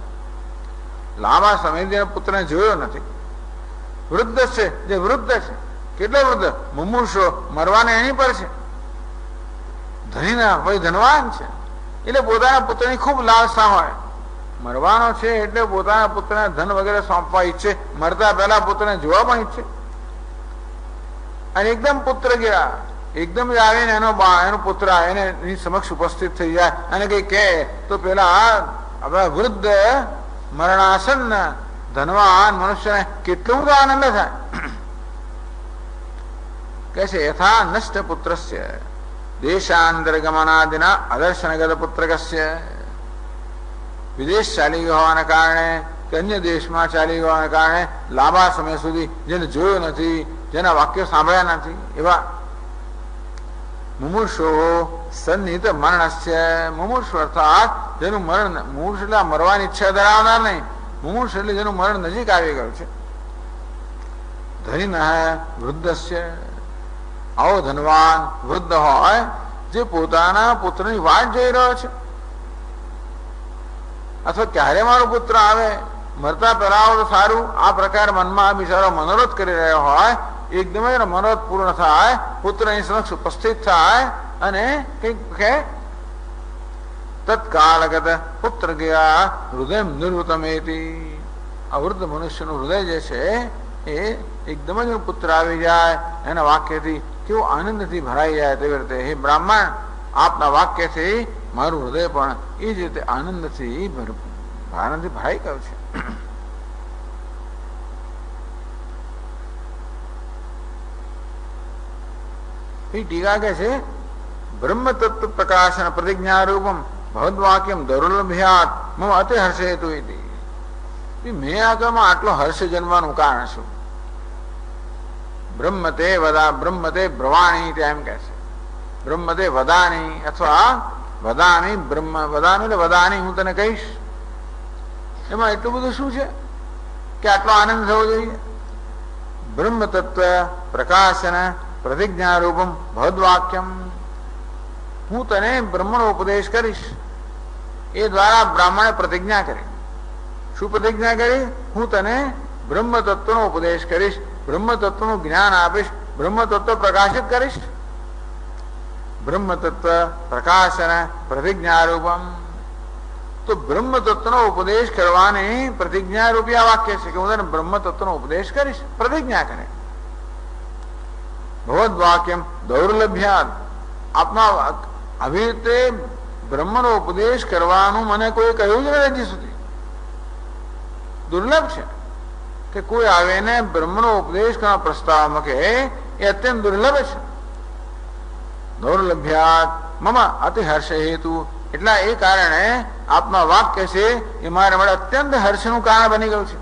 Speaker 2: લાંબા સમયથી એને પુત્રને જોયો નથી. વૃદ્ધ છે, જે વૃદ્ધ છે. કેટલા વૃદ્ધ? મુમુર્ષો, મરવાને એની પર છે. ધનીના ભાઈ ધનવાન છે એટલે પોતાના પુત્રની ખૂબ લાલસા હોય. મરવાનો છે એટલે પોતાના પુત્રને ધન વગેરે સોંપવા ઈચ્છે, મરતા પહેલા પુત્રને જોવા પણ ઈચ્છે. અને એકદમ પુત્ર ગયા, એકદમ જ આવીને એનો પુત્ર એની સમક્ષ ઉપસ્થિત થઈ જાય અને કઈ કહે તો પેલા આપણા વૃદ્ધ મરણાસન્ન ધનવાન મનુષ્યને કેટલું બધો આનંદ થાય. કે છે યથા નષ્ટ પુત્રસ્ય દેશાંતરગમનાદિના અદર્શનગત પુત્રકસ્ય. વિદેશ ચાલી ગયો હોવાના કારણે કે અન્ય દેશમાં ચાલી ગવાને કારણે લાંબા સમય સુધી જેને જોયો નથી, જેના વાક્યો સાંભળ્યા નથી, એવા મુમુર્ષો સન્નિહિત મરણસ્ય. મુમુર્ષ અર્થાત જેનું મરણ, મુમુર્ષ એટલે મરવાની ઈચ્છા ધરાવનાર નહીં, મુમુર્ષ એટલે જેનું મરણ નજીક આવી ગયું છે. ધનિન વૃદ્ધસ્ય, આવો ધનવાન વૃદ્ધ હોય જે પોતાના પુત્રની વાટ જોઈ રહ્યો છે, અથવા ક્યારે મારો પુત્ર આવે, મરતા પહેલા તો સારું, આ પ્રકાર મનમાં બિચારો મનોરથ કરી રહ્યો હોય, એકદમ જ મનોરથ પૂર્ણ થાય, પુત્ર અહીં સમક્ષ ઉપસ્થિત થાય અને કઈક કહે, તત્કાલગત પુત્ર ગયા હૃદય નિર્વૃતમેતી. આ વૃદ્ધ મનુષ્યનું હૃદય જે છે એ એકદમ જ પુત્ર આવી જાય એના વાક્યથી કેવો આનંદથી ભરાઈ જાય. તેવી રીતે હે બ્રાહ્મણ, આપના વાક્યથી મારું હૃદય પણ એ જ રીતે આનંદથી ભરાઈ ગયું છે. એ ટીકા કે છે બ્રહ્મ તત્વ પ્રકાશન પ્રતિજ્ઞા રૂપમ ભગવદ્વાક્યમ દૌર્લભ્યાત મમ અતિ હર્ષેતુ ઇતિ. મેં આગળમાં આટલો હર્ષ જન્મવાનું કારણ શું? બ્રહ્મતે વદા, બ્રહ્મતે બ્રવાણી એમ કે છે, બ્રહ્મતે વદાની અથવા વદાની, બ્રહ્મ વદાની એટલે વદાની હું તને કહીશ. એમાં એટલું બધું શું છે કે આટલો આનંદ થવો જોઈએ? બ્રહ્મ તત્વ પ્રકાશન પ્રતિજ્ઞા રૂપમ ભગવદ્વાક્યમ, હું તને બ્રહ્મનો ઉપદેશ કરીશ. એ દ્વારા બ્રાહ્મણે પ્રતિજ્ઞા કરી. શું પ્રતિજ્ઞા કરી? હું તને બ્રહ્મ તત્વનો ઉપદેશ કરીશ, બ્રહ્મ તત્વનું જ્ઞાન આપીશ, બ્રહ્મ તત્વ પ્રકાશિત કરીશ. બ્રહ્મ તત્વ પ્રકાશન પ્રતિજ્ઞા રૂપમ, તો બ્રહ્મ તત્વનો ઉપદેશ કરવાની પ્રતિજ્ઞા રૂપી આ વાક્ય છે કે હું તને બ્રહ્મ તત્વનો ઉપદેશ કરીશ, પ્રતિજ્ઞા કરે. ભગવદ્વાક્યમ દૌર્લભ્યાત, આપના આવી રીતે બ્રહ્મનો ઉપદેશ કરવાનું મને કોઈ કહ્યું જ નથી હજી સુધી. દુર્લભ છે કે કોઈ આવે ને બ્રહ્મનો ઉપદેશ કરવા પ્રસ્તાવ મૂકે, એ અત્યંત દુર્લભ છે. દૌર્લભ્યાત મમ અતિ હર્ષ હેતુ, એટલા એ કારણે આપના વાક્ય છે એ મારા માટે અત્યંત હર્ષનું કારણ બની ગયું છે.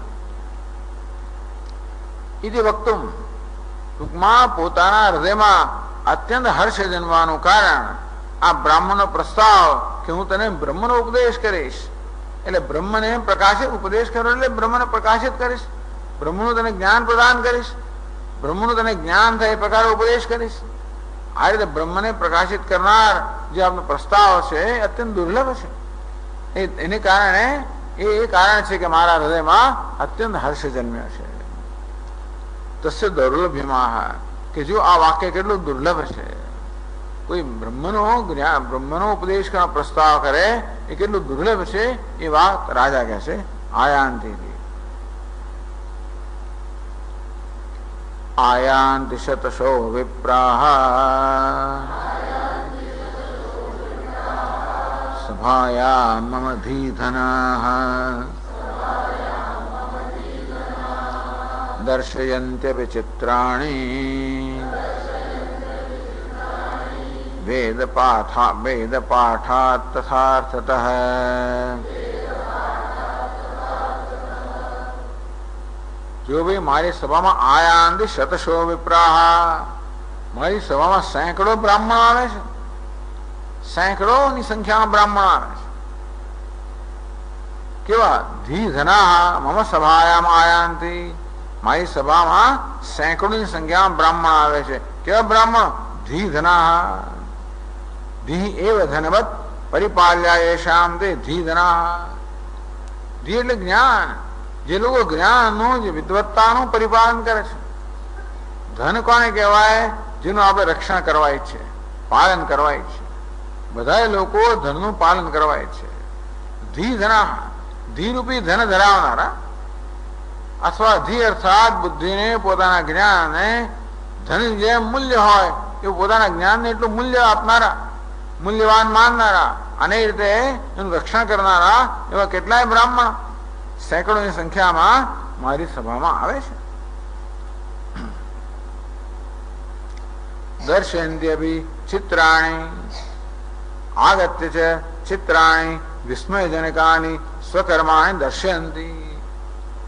Speaker 2: ઇતિ વક્તુમ, ટૂંકમાં પોતાના હૃદયમાં અત્યંત હર્ષ જન્મવાનું કારણ આ બ્રાહ્મણનો પ્રસ્તાવ કે હું તને બ્રહ્મનો ઉપદેશ કરીશ. એટલે બ્રહ્મને પ્રકાશિત ઉપદેશ કરો એટલે બ્રહ્મને પ્રકાશિત કરીશ, બ્રહ્મનું તને જ્ઞાન પ્રદાન કરીશ, બ્રહ્મનું તને જ્ઞાન થાય એ પ્રકારે ઉપદેશ કરીશ. આ રીતે બ્રહ્મને પ્રકાશિત કરનાર જે આપનો પ્રસ્તાવ છે એ અત્યંત દુર્લભ છે. એને કારણે એ કારણ છે કે મારા હૃદયમાં અત્યંત હર્ષ જન્મ્યો છે. તસ્ય દૌર્લભ્યમાં, કે જો આ વાક્ય કેટલું દુર્લભ છે. કોઈ બ્રહ્મનો ઉપદેશ કરવા પ્રસ્તાવ કરે એ કેટલું દુર્લભ છે એ વાત રાજા કહે છે. આયાંતિ આયાંતિ શતશો વિપ્રાહ સભાયા મમ ધીધનાઃ દર્શયન્ત્યપિ ચિત્રાણિ વેદપાઠાત તથાર્થતઃ. જો ભાઈ મારી સભામાં આયાંતિ શતશો વિપ્રાહ, મારી સભામાં સેંકડો બ્રાહ્મણ આવે છે, સેંકડોની સંખ્યામાં બ્રાહ્મણ આવે છે. કેવા? ધીધનાઃ મમ સભાયામ આયાંતિ, મારી સભામાં સેંકડોની સંખ્યામાં બ્રાહ્મણ આવે છે. કેવા બ્રાહ્મણ? ધીધનાઃ, ધી એવ ધનવત પરિપાલ્યા યેષામ તે ધીધનાઃ. ધી એટલે જ્ઞાન, જે લોકો જ્ઞાનનું, જે વિદ્વત્તાનું પરિપાલન કરે છે. ધન કોને કહેવાય? જેનું આપણે રક્ષણ કરવા ઈચ્છે, પાલન કરવા ઈચ્છે. બધા લોકો ધનનું પાલન કરવા ઈચ્છે. ધીધનાઃ, ધીરૂપી ધન ધરાવનારા, અથવા ધી અર્થાત બુદ્ધિને, પોતાના જ્ઞાનને ધન જેમ મૂલ્ય હોય એવું પોતાના જ્ઞાનને એટલું મૂલ્ય આપનારા, મૂલ્યવાન માનનારા, અને એ રીતે એનું રક્ષણ કરનારા એવા કેટલાય બ્રાહ્મણ સેંકડોની સંખ્યામાં મારી સભામાં આવે છે. દર્શયન્ત્યપિ ચિત્રાણિ આગત્ય ચ ચિત્રાણિ વિસ્મયજનકાની સ્વકર્માણિ દર્શયંતિ.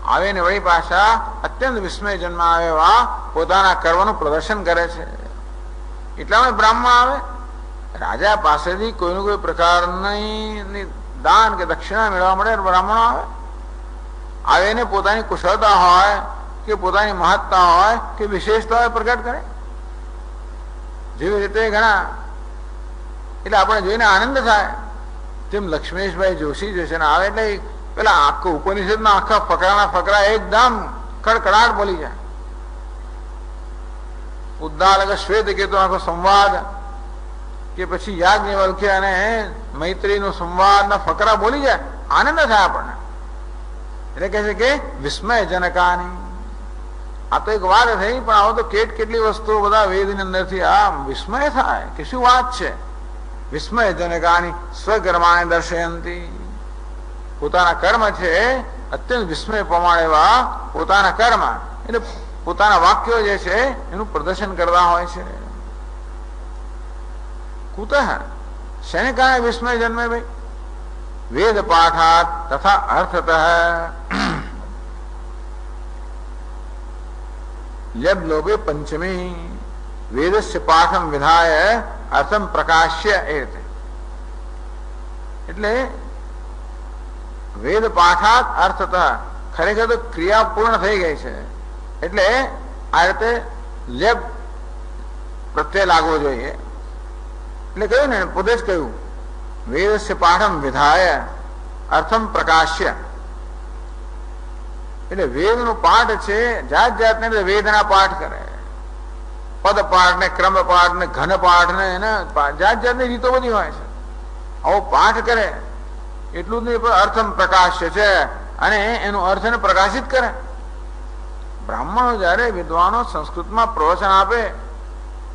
Speaker 2: આવે ને વળી પાછા અત્યંત વિસ્મય જન્મ આવે એવા પોતાના કર્મનું પ્રદર્શન કરે છે. એટલામાં બ્રાહ્મણ આવે. રાજા પાસેથી કોઈનું કોઈ પ્રકારની દાન કે દક્ષિણા મેળવવા મળે બ્રાહ્મણો આવે. આવે ને પોતાની કુશળતા હોય કે પોતાની મહત્તા હોય કે વિશેષતા હોય પ્રગટ કરે. જેવી રીતે ઘણા એટલે આપણે જોઈને આનંદ થાય. જેમ લક્ષ્મેશભાઈ જોશી જશે ને આવે એટલે પેલા આખું ઉપનિષદના આખા ફકરાના ફકરા એકદમ કડકડાટ બોલી જાય. ઉદ્દાલક શ્વેત કેતુ આખો સંવાદ કે પછી યાજ્ઞવલ્ક્ય અને મૈત્રીનો સંવાદના ફકરા બોલી જાય. આનંદ થાય આપણને. એટલે કહે છે કે વિસ્મય જનકાની. આ તો એક વાત થઈ, પણ આવો તો કેટલી વસ્તુઓ બધા વેદની અંદરથી આ વિસ્મય થાય કે શું વાત છે. વિસ્મય જનકાની સ્વકર્માને દર્શયંતી. પોતાના કર્મ છે અત્યંત વિસ્મય પ્રમાણે એવા પોતાના કર્મ એટલે પોતાના વાક્યો જે છે એનું પ્રદર્શન કરતા હોય છે. કુતઃ શેને કારણે વિસ્મય જન્મે ભાઈ? વેદ પાઠાત તથા અર્થતઃ લબ્લોકે પંચમી વેદસ્ય પાઠમ વિધાય અર્થમ પ્રકાશ્ય. એ રીતે એટલે વેદ પાઠાત અર્થતઃ ખરેખર તો ક્રિયા પૂર્ણ થઈ ગઈ છે. એટલે આ રીતે લેબ પ્રત્યય લાગવો જોઈએ. એટલે કહ્યું ને પોતે જ કહ્યું વેદસ્ય પાઠમ વિધાય અર્થમ પ્રકાશ્ય. એટલે વેદનો પાઠ છે જાત જાતને વેદના પાઠ કરે. પદ પાઠ ને ક્રમ પાઠ ને ઘન પાઠ ને જાત જાતની રીતો બધી હોય છે. આવો પાઠ કરે એટલું જ નહીં, અર્થમ પ્રકાશ્ય છે અને એનું અર્થને પ્રકાશિત કરે. બ્રાહ્મણો જયારે વિદ્વાનો સંસ્કૃતમાં પ્રવચન આપે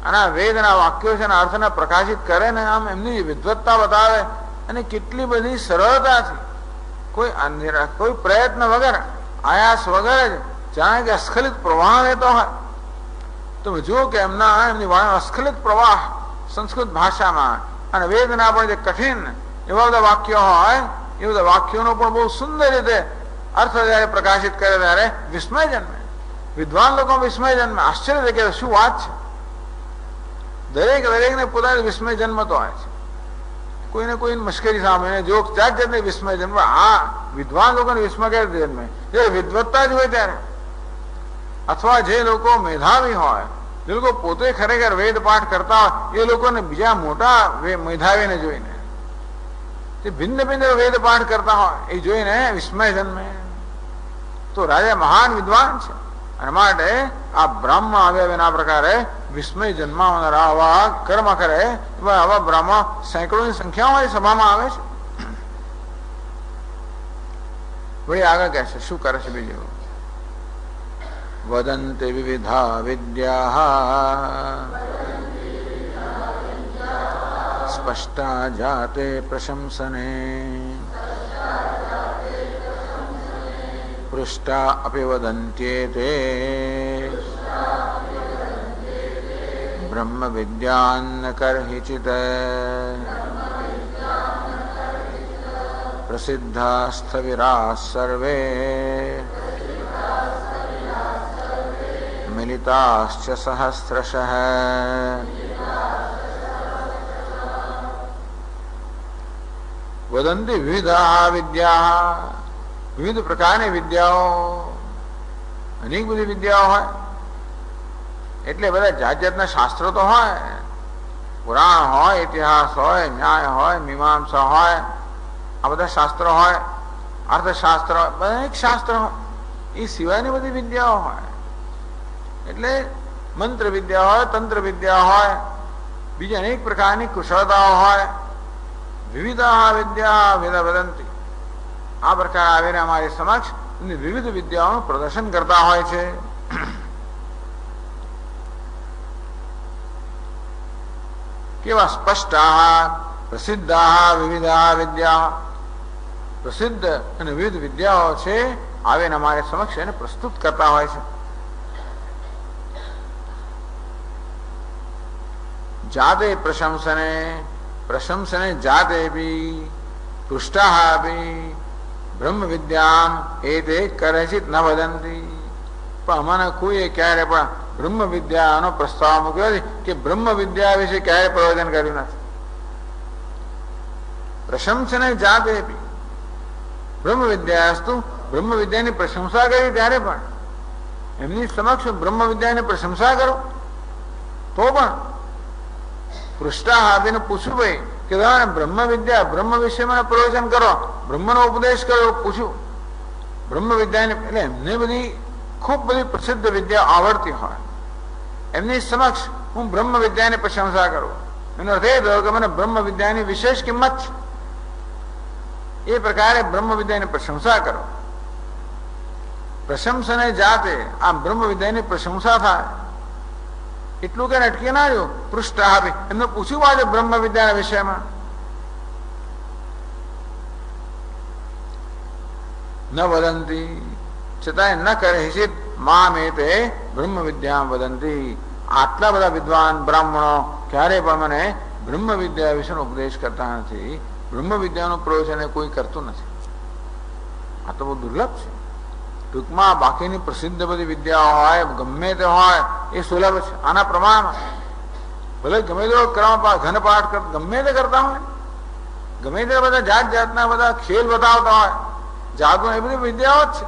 Speaker 2: અને વેદના વાક્યો છે અર્થને પ્રકાશિત કરે ને આમ એમની વિદ્વત્તા બતાવે અને કેટલી બધી સરળતાથી કોઈ પ્રયત્ન વગર આયાસ વગર જ જાણે કે અસ્ખલિત પ્રવાહ રહેતો હોય. તમે જુઓ કે એમની વાણી અસ્ખલિત પ્રવાહ સંસ્કૃત ભાષામાં અને વેદના પણ જે કઠિન એવા બધા વાક્યો હોય એ બધા વાક્યોનો પણ બહુ સુંદર રીતે અર્થ જયારે પ્રકાશિત કરે ત્યારે વિસ્મય જન્મે. વિદ્વાન લોકો વિસ્મય જન્મે. આશ્ચર્ય કે શું વાત છે. દરેકને પોતાને વિસ્મય જન્મતો હોય છે. કોઈને કોઈ મુશ્કેલી સામે જો જાત જાતને વિસ્મય જન્મે. આ વિદ્વાન લોકોને વિસ્મય કઈ રીતે જન્મે? જે વિદ્વત્તા જ હોય ત્યારે. અથવા જે લોકો મેધાવી હોય, જે લોકો પોતે ખરેખર વેદ પાઠ કરતા હોય એ લોકોને બીજા મોટા મેધાવીને જોઈને, જે ભિન્ન ભિન્ન વેદ પાઠ કરતા હોય એ જોઈને વિસ્મય જન્મે. તો રાજા મહાન વિદ્વાન છે અને માટે આ બ્રહ્મ આવ્યા એના પ્રકારે વિસ્મય જન્માવનારા આવા કર્મ કરે આવા બ્રહ્મ સેંકડોની સંખ્યામાં સભામાં આવે છે. વળી આગળ કહે છે શું કરે છે બીજું? વદન્તે વિવિધા વિદ્યા સ્પષ્ટા જાતે પ્રશંસને પૃષ્ટા અપિ વદન્ત્યેતે બ્રહ્મ વિદ્યાન કરહિચિત પ્રસિદ્ધા સ્થવિરા સર્વે મિલિતાશ્ચ સહસ્રશઃ. વદંતી વિવિધા વિદ્યા. વિવિધ પ્રકારની વિદ્યાઓ, અનેક બધી વિદ્યાઓ હોય. એટલે બધા જાત જાતના શાસ્ત્રો તો હોય. પુરાણ હોય, ઇતિહાસ હોય, ન્યાય હોય, મીમાંસા હોય, આ બધા શાસ્ત્રો હોય. અર્થશાસ્ત્ર હોય, અનેક શાસ્ત્ર હોય. એ સિવાયની બધી વિદ્યાઓ હોય. એટલે મંત્ર વિદ્યા હોય, તંત્ર વિદ્યા હોય, બીજી અનેક પ્રકારની કુશળતાઓ હોય. વિવિધા વિદ્યા વેદ વદંતી. આ પ્રકાર આવીને અમારી સમક્ષ વિવિધ વિદ્યાઓનું પ્રદર્શન કરતા હોય છે. કેવા સ્પષ્ટ પ્રસિદ્ધ વિવિધા વિદ્યા. પ્રસિદ્ધ અને વિવિધ વિદ્યાઓ છે આવીને અમારી સમક્ષ એને પ્રસ્તુત કરતા હોય છે. જાતે પ્રશંસને જાતે બી પૃષ્ઠા બી બ્રહ્મ વિદ્યામ એતે કરચિત ન વદંતી. પણ અમારા કોઈએ ક્યારે પણ બ્રહ્મ વિદ્યાનો પ્રસ્તાવ મૂક્યો નથી કે બ્રહ્મ વિદ્યા વિશે ક્યારે પ્રવચન કર્યું નથી. પ્રશંસને જાતે બ્રહ્મ વિદ્યાસ્તુ બ્રહ્મ વિદ્યાની પ્રશંસા કરી ત્યારે પણ એમની સમક્ષ બ્રહ્મ વિદ્યાની પ્રશંસા કરો તો પણ પૃષ્ઠા આપીને પૂછ્યું ભાઈ કે તમારે બ્રહ્મ વિદ્યા બ્રહ્મ વિશે મને પ્રવચન કરો, બ્રહ્મનો ઉપદેશ કરો. પૂછ્યું બ્રહ્મ વિદ્યાની એટલે એમને બધી ખૂબ બધી પ્રસિદ્ધ વિદ્યા આવડતી હોય એમની સમક્ષ હું બ્રહ્મ વિદ્યાની પ્રશંસા કરું એનો અર્થ એ થયો કે મને બ્રહ્મ વિદ્યાની વિશેષ કિંમત છે. એ પ્રકારે બ્રહ્મ વિદ્યાની પ્રશંસા કરો. પ્રશંસને જાતે આ બ્રહ્મ વિદ્યાની પ્રશંસા થાય એટલું કે અટકી ના રહ્યું. પૃષ્ઠ આપી એમને પૂછ્યું આજે બ્રહ્મ વિદ્યાના વિષયમાં ન વદંતી છતાંય ન કરે હિસિત મામ એતે બ્રહ્મ વિદ્યા વદંતી. આટલા બધા વિદ્વાન બ્રાહ્મણો ક્યારે પણ મને બ્રહ્મ વિદ્યા વિશેનો ઉપદેશ કરતા નથી. બ્રહ્મ વિદ્યાનું પ્રવચન કોઈ કરતું નથી. આ તો બહુ દુર્લભ છે. ટૂંકમાં બાકીની પ્રસિદ્ધ બધી વિદ્યાઓ હોય ગમે તે હોય એ સુલભ છે. આના પ્રમાણમાં ભલે ગમે તેવો ઘનપાઠ ગમે તે કરતા હોય, ગમે તે બધા જાત જાતના બધા ખેલ બતાવતા હોય, જાદુ એ બધી વિદ્યાઓ જ છે.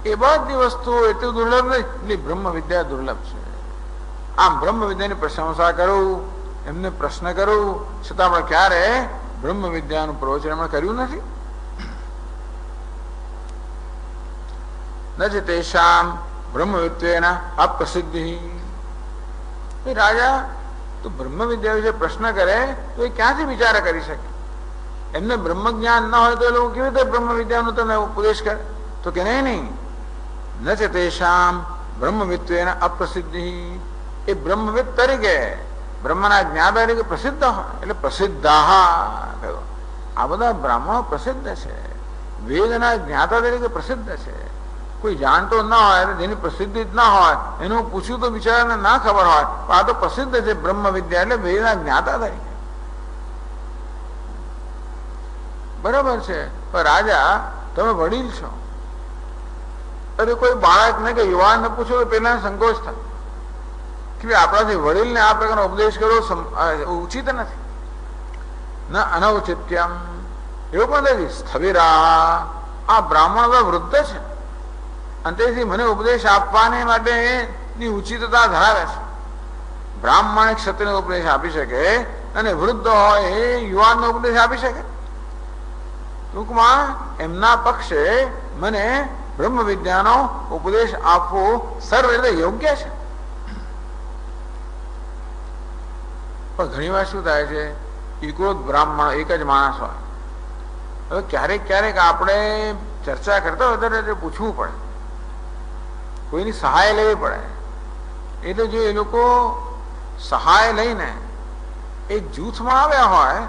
Speaker 2: એ બધી વસ્તુઓ એટલી દુર્લભ નથી એટલી બ્રહ્મ વિદ્યા દુર્લભ છે. આમ બ્રહ્મ વિદ્યાની પ્રશંસા કરું, એમને પ્રશ્ન કરું, છતાં પણ ક્યારે બ્રહ્મ વિદ્યાનું પ્રવચન એમણે કર્યું નથી. ન તેષામ બ્રહ્મવિદ્યેના અપ્રસિદ્ધિ. રાજા તો બ્રહ્મ વિદ્યા વિશે પ્રશ્ન કરે તો એ ક્યાંથી વિચાર કરી શકે? એમને બ્રહ્મ જ્ઞાન ન હોય તો એ લોકો કેવી રીતે બ્રહ્મ વિદ્યાનો તમે ઉપદેશ કરે? તો કે નહીં ન તેષામ બ્રહ્મવિદ્યેના અપ્રસિદ્ધિ. એ બ્રહ્મવિદ તરીકે બ્રહ્મના જ્ઞાતા તરીકે પ્રસિદ્ધ હોય એટલે પ્રસિદ્ધા કહ્યું. આ બધા બ્રાહ્મણો પ્રસિદ્ધ છે, વેદના જ્ઞાતા તરીકે પ્રસિદ્ધ છે. કોઈ જાણતો ના હોય જેની પ્રસિદ્ધિ જ ના હોય એનું પૂછ્યું તો બિચારાને ના ખબર હોય પણ આ તો પ્રસિદ્ધ છે બ્રહ્મ વિદ્યા એટલે વેદના જ્ઞાતા તરીકે. બરાબર છે. પણ રાજા તમે વડીલ છો, અરે કોઈ બાળકને કે યુવાનને પૂછો તો પેલા સંકોચ થાય કે આપણાથી વડીલને આ પ્રકારનો ઉપદેશ કરવો ઉચિત નથી. ન અનૌચિત્યમ એવું પણ નથી. સ્થવિરા આ બ્રાહ્મણ તો વૃદ્ધ છે અને તેથી મને ઉપદેશ આપવાને માટેની ઉચિતતા ધરાવે છે. બ્રાહ્મણ ક્ષત્રિયનો ઉપદેશ આપી શકે અને વૃદ્ધ હોય એ યુવાનનો ઉપદેશ આપી શકે. ટૂંકમાં એમના પક્ષે મને બ્રહ્મ વિદ્યાનો ઉપદેશ આપવો સર્વ રીતે યોગ્ય છે. પણ ઘણી વાર શું થાય છે, એકોદ બ્રાહ્મણ એક જ માણસ હોય. હવે ક્યારેક ક્યારેક આપણે ચર્ચા કરતા હોય ત્યારે પૂછવું પડે, કોઈની સહાય લેવી પડે. એટલે જો એ લોકો સહાય લઈને એક જૂથમાં આવ્યા હોય,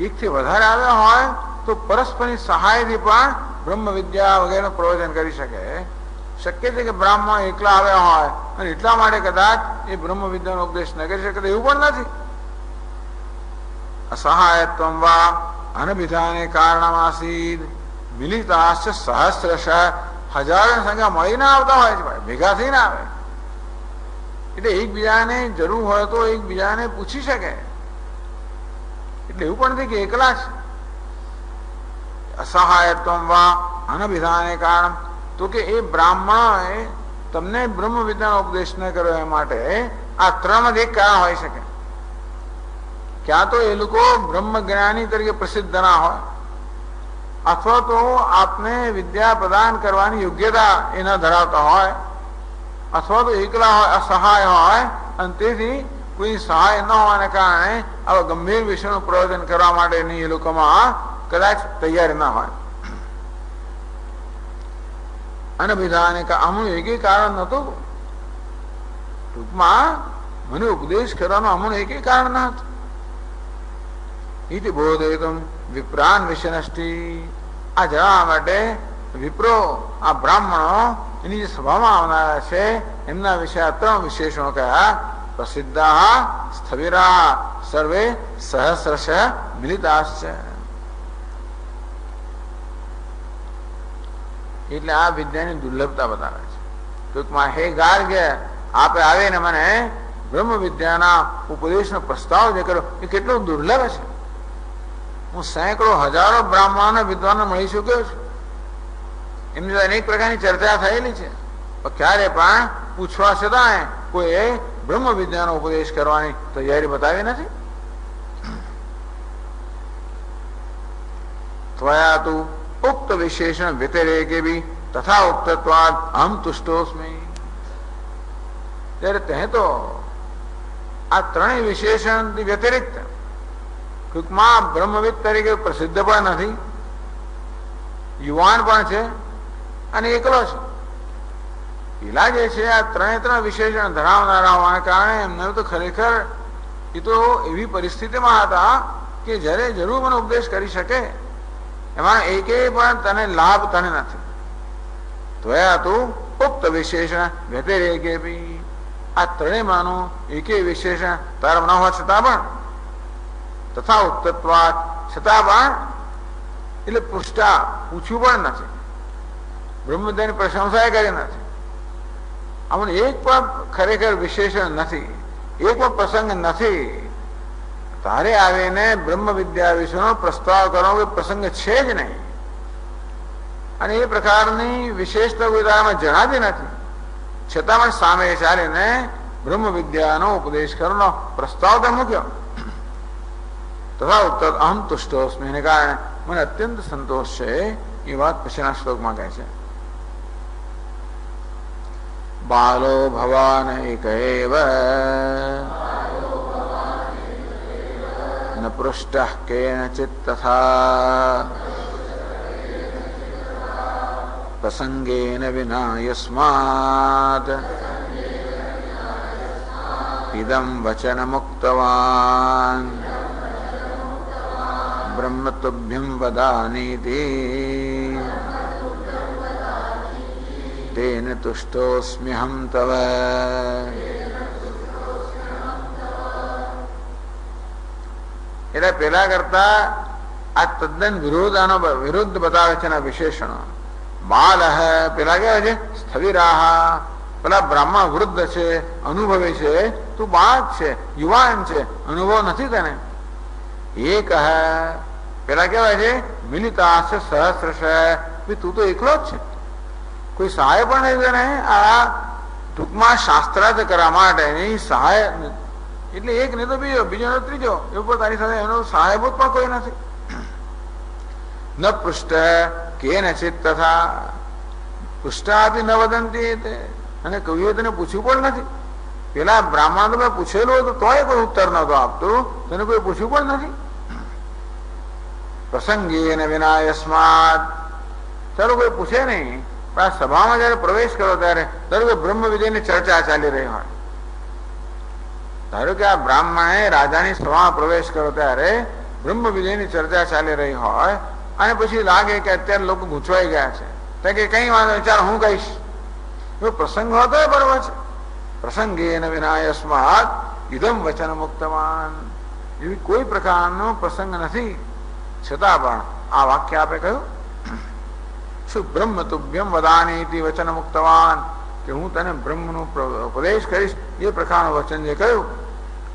Speaker 2: એકથી વધારે આવ્યા હોય તો પરસ્પરની સહાયથી પણ બ્રહ્મ વિદ્યા વગેરેનું પ્રવચન કરી શકે. શક્ય છે કે બ્રાહ્મણ એકલા આવ્યા હોય અને એટલા માટે કદાચ એ બ્રહ્મ વિદ્યાનો ઉપદેશ ન કરી શકે, એવું પણ નથી. અસહાયત્વમ વા અનભિધાને કારણમાસીદ મિલિતાશ્ચ સહસ્રશ. હજારોની સંખ્યા મળીને આવતા હોય છે, ભેગા થઈને આવે. એટલે એકબીજાને જરૂર હોય તો એકબીજાને પૂછી શકે. એટલે એવું પણ નથી કે એકલા છે. અસહાયત્વમ વા અનભિધાને કારણ તો કે એ બ્રાહ્મણોએ તમને બ્રહ્મ વિદ્યાનો ઉપદેશ ન કર્યો એ માટે આ ત્રણ જ એક કારણ હોઈ શકે. ક્યાં તો એ લોકો બ્રહ્મ જ્ઞાની તરીકે પ્રસિદ્ધ ના હોય, અથવા તો આપને વિદ્યા પ્રદાન કરવાની યોગ્યતા એ ન ધરાવતા હોય, અથવા તો એકલા હોય, અસહાય હોય અને તેથી કોઈ સહાય ન હોવાને કારણે આવા ગંભીર વિષયનું પ્રવચન કરવા માટેની એ લોકોમાં કદાચ તૈયારી ના હોય. અનભિધાને આમનું એક કારણ નતું. ટૂંકમાં મને ઉપદેશ કરવાનો આમનું એક કારણ ન હતું. ઇતિ બોધયિતુમ વિપ્રાન વિષયનષ્ટિ. આ જણાવવા માટે વિપ્રો આ બ્રાહ્મણો એની જે સભામાં આવનારા છે એમના વિશે આ ત્રણ વિશેષણો કયા? પ્રસિદ્ધા સ્થવિરા સર્વે સહસ્રશ મિલિતાશ્ચ. એટલે આ વિદ્યાની દુર્લભતા બતાવે છે. ટૂંકમાં હે ગાર્ગ્ય, આપે આવીને મને બ્રહ્મ વિદ્યાના ઉપદેશનો પ્રસ્તાવ જે કર્યો એ કેટલો દુર્લભ છે. હું સેંકડો હજારો બ્રાહ્મણો વિદ્વાનને મળી ચૂક્યો છું, એમની અનેક પ્રકારની ચર્ચા થયેલી છે, પણ ક્યારે પણ પૂછવા છતાં કોઈ બ્રહ્મ વિદ્યાનો ઉપદેશ કરવાની તૈયારી બતાવી નથી. ત્વયા તુ ઉક્ત વિશેષણ વ્યતિરેકે બી તથા ઉક્તત્વાદ અહમ તુષ્ટોસ્મિ. ત્યારે તે તો આ ત્રણેય વિશેષણ વ્યતિરિક્ત ટૂંકમાં બ્રહ્મવિદ તરીકે પ્રસિદ્ધ પણ નથી, યુવાન પણ છે અને એકલો છે. પેલા જે છે આ ત્રણ વિશેષણ ધરાવનારા હોવાને કારણે એમને તો ખરેખર એ તો એવી પરિસ્થિતિમાં હતા કે જ્યારે જરૂર મને ઉપદેશ કરી શકે, એમાં એકે પણ તને લાભ તને નથી. ત્વયા તુ ઉક્ત વિશેષણ વ્યતિરેકે બી, આ ત્રણેયમાંનું એકે વિશેષણ તાર ન હોવા છતાં પણ તથા ઉક્તત્વાદ છતાં પણ એટલે પુષ્ટા પૂછ્યું પણ નથી, બ્રહ્મવિદ્યાની પ્રશંસા કરી નથી. આમાં એક પણ ખરેખર વિશેષણ નથી, એક પણ પ્રસંગ નથી. તારે આવીને બ્રહ્મ વિદ્યા વિશેનો પ્રસ્તાવ કરવાનો કોઈ પ્રસંગ છે જ નહીં, અને એ પ્રકારની વિશેષતા કોઈ તારામાં જણાતી નથી, છતાં પણ સામે ચાલીને બ્રહ્મ વિદ્યાનો ઉપદેશ કરવાનો પ્રસ્તાવ તો મૂક્યો. તથા ઉત્તર અહમ તુષ્ટોસ્મિ, એને કારણે મને અત્યંત સંતોષ છે. એ વાત પછીના શ્લોકમાં કહે છે. બાલો ભવાન એક એવ ન પૃષ્ટઃ કેનચિત તથા પ્રસંગેન વિના યસ્માત ઇદં વચન મુક્તવાન બ્રહ્મ તુભ્યં વદામીતિ તેન તુષ્ટોસ્મ્યહં તવ. એટલે પેલા કરતા આ તદ્દન વિરુદ્ધ બતાવે છે એના વિશેષણો. બાલ પેલા કેવા છે સ્થવિરાહ, પેલા બ્રાહ્મણ વૃદ્ધ છે, અનુભવી છે, તું બાળક છે, યુવાન છે, અનુભવ નથી તને. એક પેલા કેવાય છે મિલિતા સહસ્રશ, તું તો એકલો જ છે, કોઈ સહાય પણ નહીં તને આ ટૂંકમાં શાસ્ત્રાર્થ કરવા માટે એની સહાય. એટલે એક ને તો બીજો ને ત્રીજો એવું તારી સાથે એનો સહાયભૂત પણ કોઈ નથી. ન પૃષ્ઠ કેનચિત તથા પૃષ્ઠાપી ન વદંતી, અને કવિએ તને પૂછ્યું પણ નથી. પેલા બ્રાહ્મણ તો મેં પૂછેલું હતું તોય કોઈ ઉત્તર નતો આપતું, તને કોઈ પૂછ્યું પણ નથી. પ્રસંગી ને વિના યસ્માત, ચાલો કોઈ પૂછે નહીં, પણ આ સભામાં જયારે પ્રવેશ કરો ત્યારે ધારો કે બ્રહ્મ વિજયની ચર્ચા ચાલી રહી હોય, ધારો કે આ બ્રાહ્મણે રાજાની સભામાં પ્રવેશ કરો ત્યારે બ્રહ્મ વિજયની ચર્ચા ચાલી રહી હોય, અને પછી લાગે કે અત્યારે લોકો ગૂંચવાઈ ગયા છે, તો કે કઈ વાંધો વિચાર હું કહીશ, એવો પ્રસંગ હોતો બરોબર છે. પ્રસંગે ન વિના યસ્માત ઇદમ વચન મુક્તવાન, એવી કોઈ પ્રકારનો પ્રસંગ નથી, છતાં પણ આ વાક્ય આપે કહ્યું શું બ્રહ્મ તુભ્યમ વદામીતિ વચન મુક્તવાન, કે હું તને બ્રહ્મનો ઉપદેશ કરીશ એ પ્રકારનું વચન જે કહ્યું,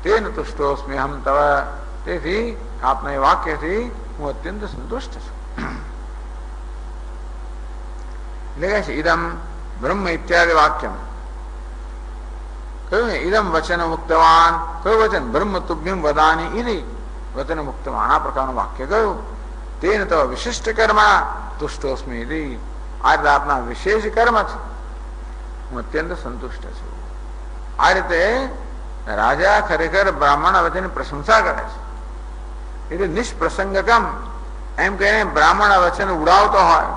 Speaker 2: તેન તુષ્ટોસ્મિ અહમ તવ, તેથી આપના એ વાક્યથી હું અત્યંત સંતુષ્ટ છું. એટલે કહે છે ઇદમ બ્રહ્મ ઇત્યાદિ વાક્યમ, કહ્યું ને ઇદમ વચન મુક્તવાન, કયું વચન બ્રહ્મ તુભ્યમ વદાની ઇતિ વચન મુક્તવાન, આ પ્રકારનું વાક્ય કહ્યું. તેન તવ વિશિષ્ટ કર્મ તુષ્ટોસ્મિ ઇતિ, આ રીતે આપના વિશેષ કર્મ છે, હું અત્યંત સંતુષ્ટ છું. આ રીતે રાજા ખરેખર બ્રાહ્મણ વચનની પ્રશંસા કરે છે. એટલે નિષ્પ્રસંગકમ એમ કહીને બ્રાહ્મણ વચન ઉડાવતો હોય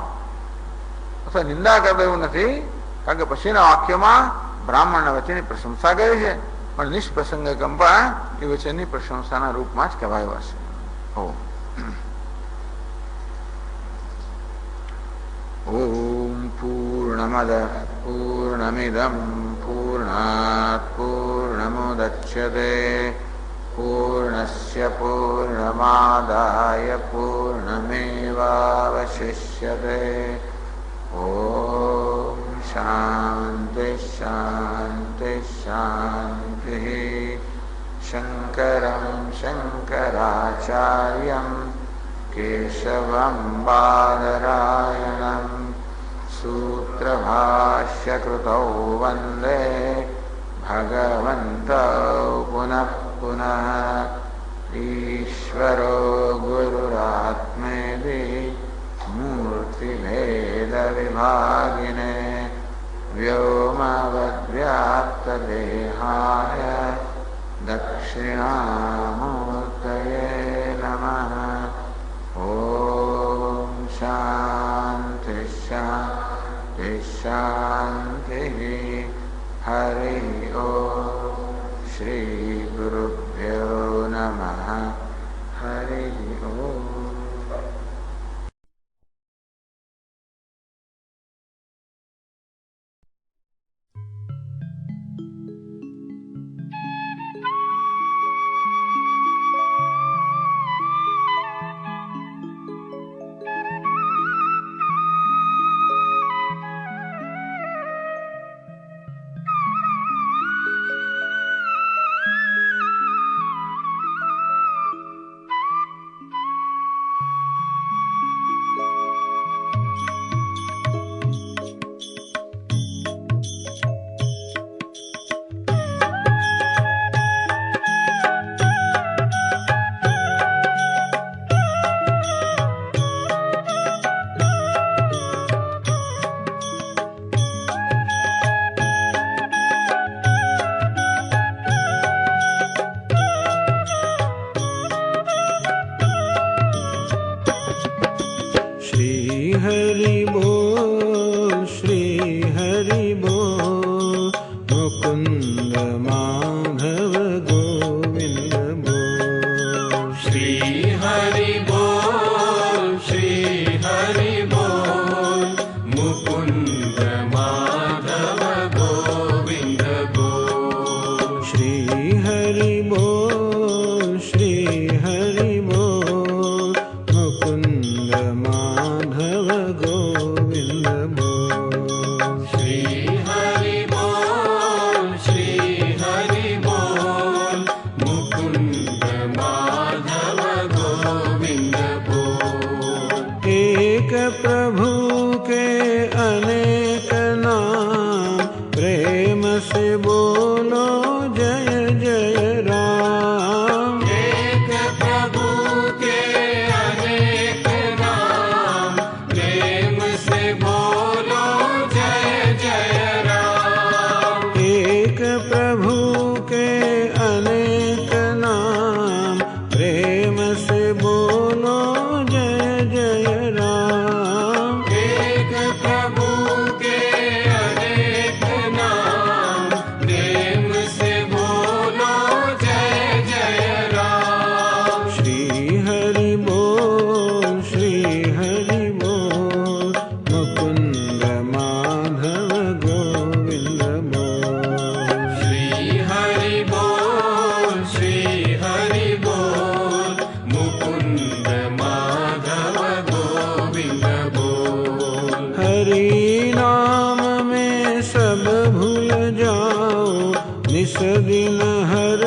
Speaker 2: અથવા નિંદા કરતો એવું નથી, કારણ કે પછીના વાક્યમાં બ્રાહ્મણ વચનની પ્રશંસા કરી છે, પણ નિષ્પ્રસંગકમ પણ એ વચનની પ્રશંસાના રૂપમાં જ કહેવાયું હશે. ઓમ પૂર્ણમદ પૂર્ણમિદમ પૂર્ણાત પૂર્ણમુદચ્યતે પૂર્ણસ્ય પૂર્ણમાદાય પૂર્ણમેવાવશિષ્યતે. ओम शांति शांति शांति। शंकरं शंकराचार्यं केशवं बादरायणं सूत्रभाष्यकृतौ वन्दे भगवन्तौ पुनः पुनः। ईश्वरो गुरुरात्मेति मूर्तिभेदविभागिने व्योमवद्व्याप्तदेहाय दक्षिणामूर्तये नमः। ॐ शान्ति शान्ति शान्तिः। हरि ओम। श्री गुरुभ्यो नमः। हरि ओम।
Speaker 3: निस दिन हर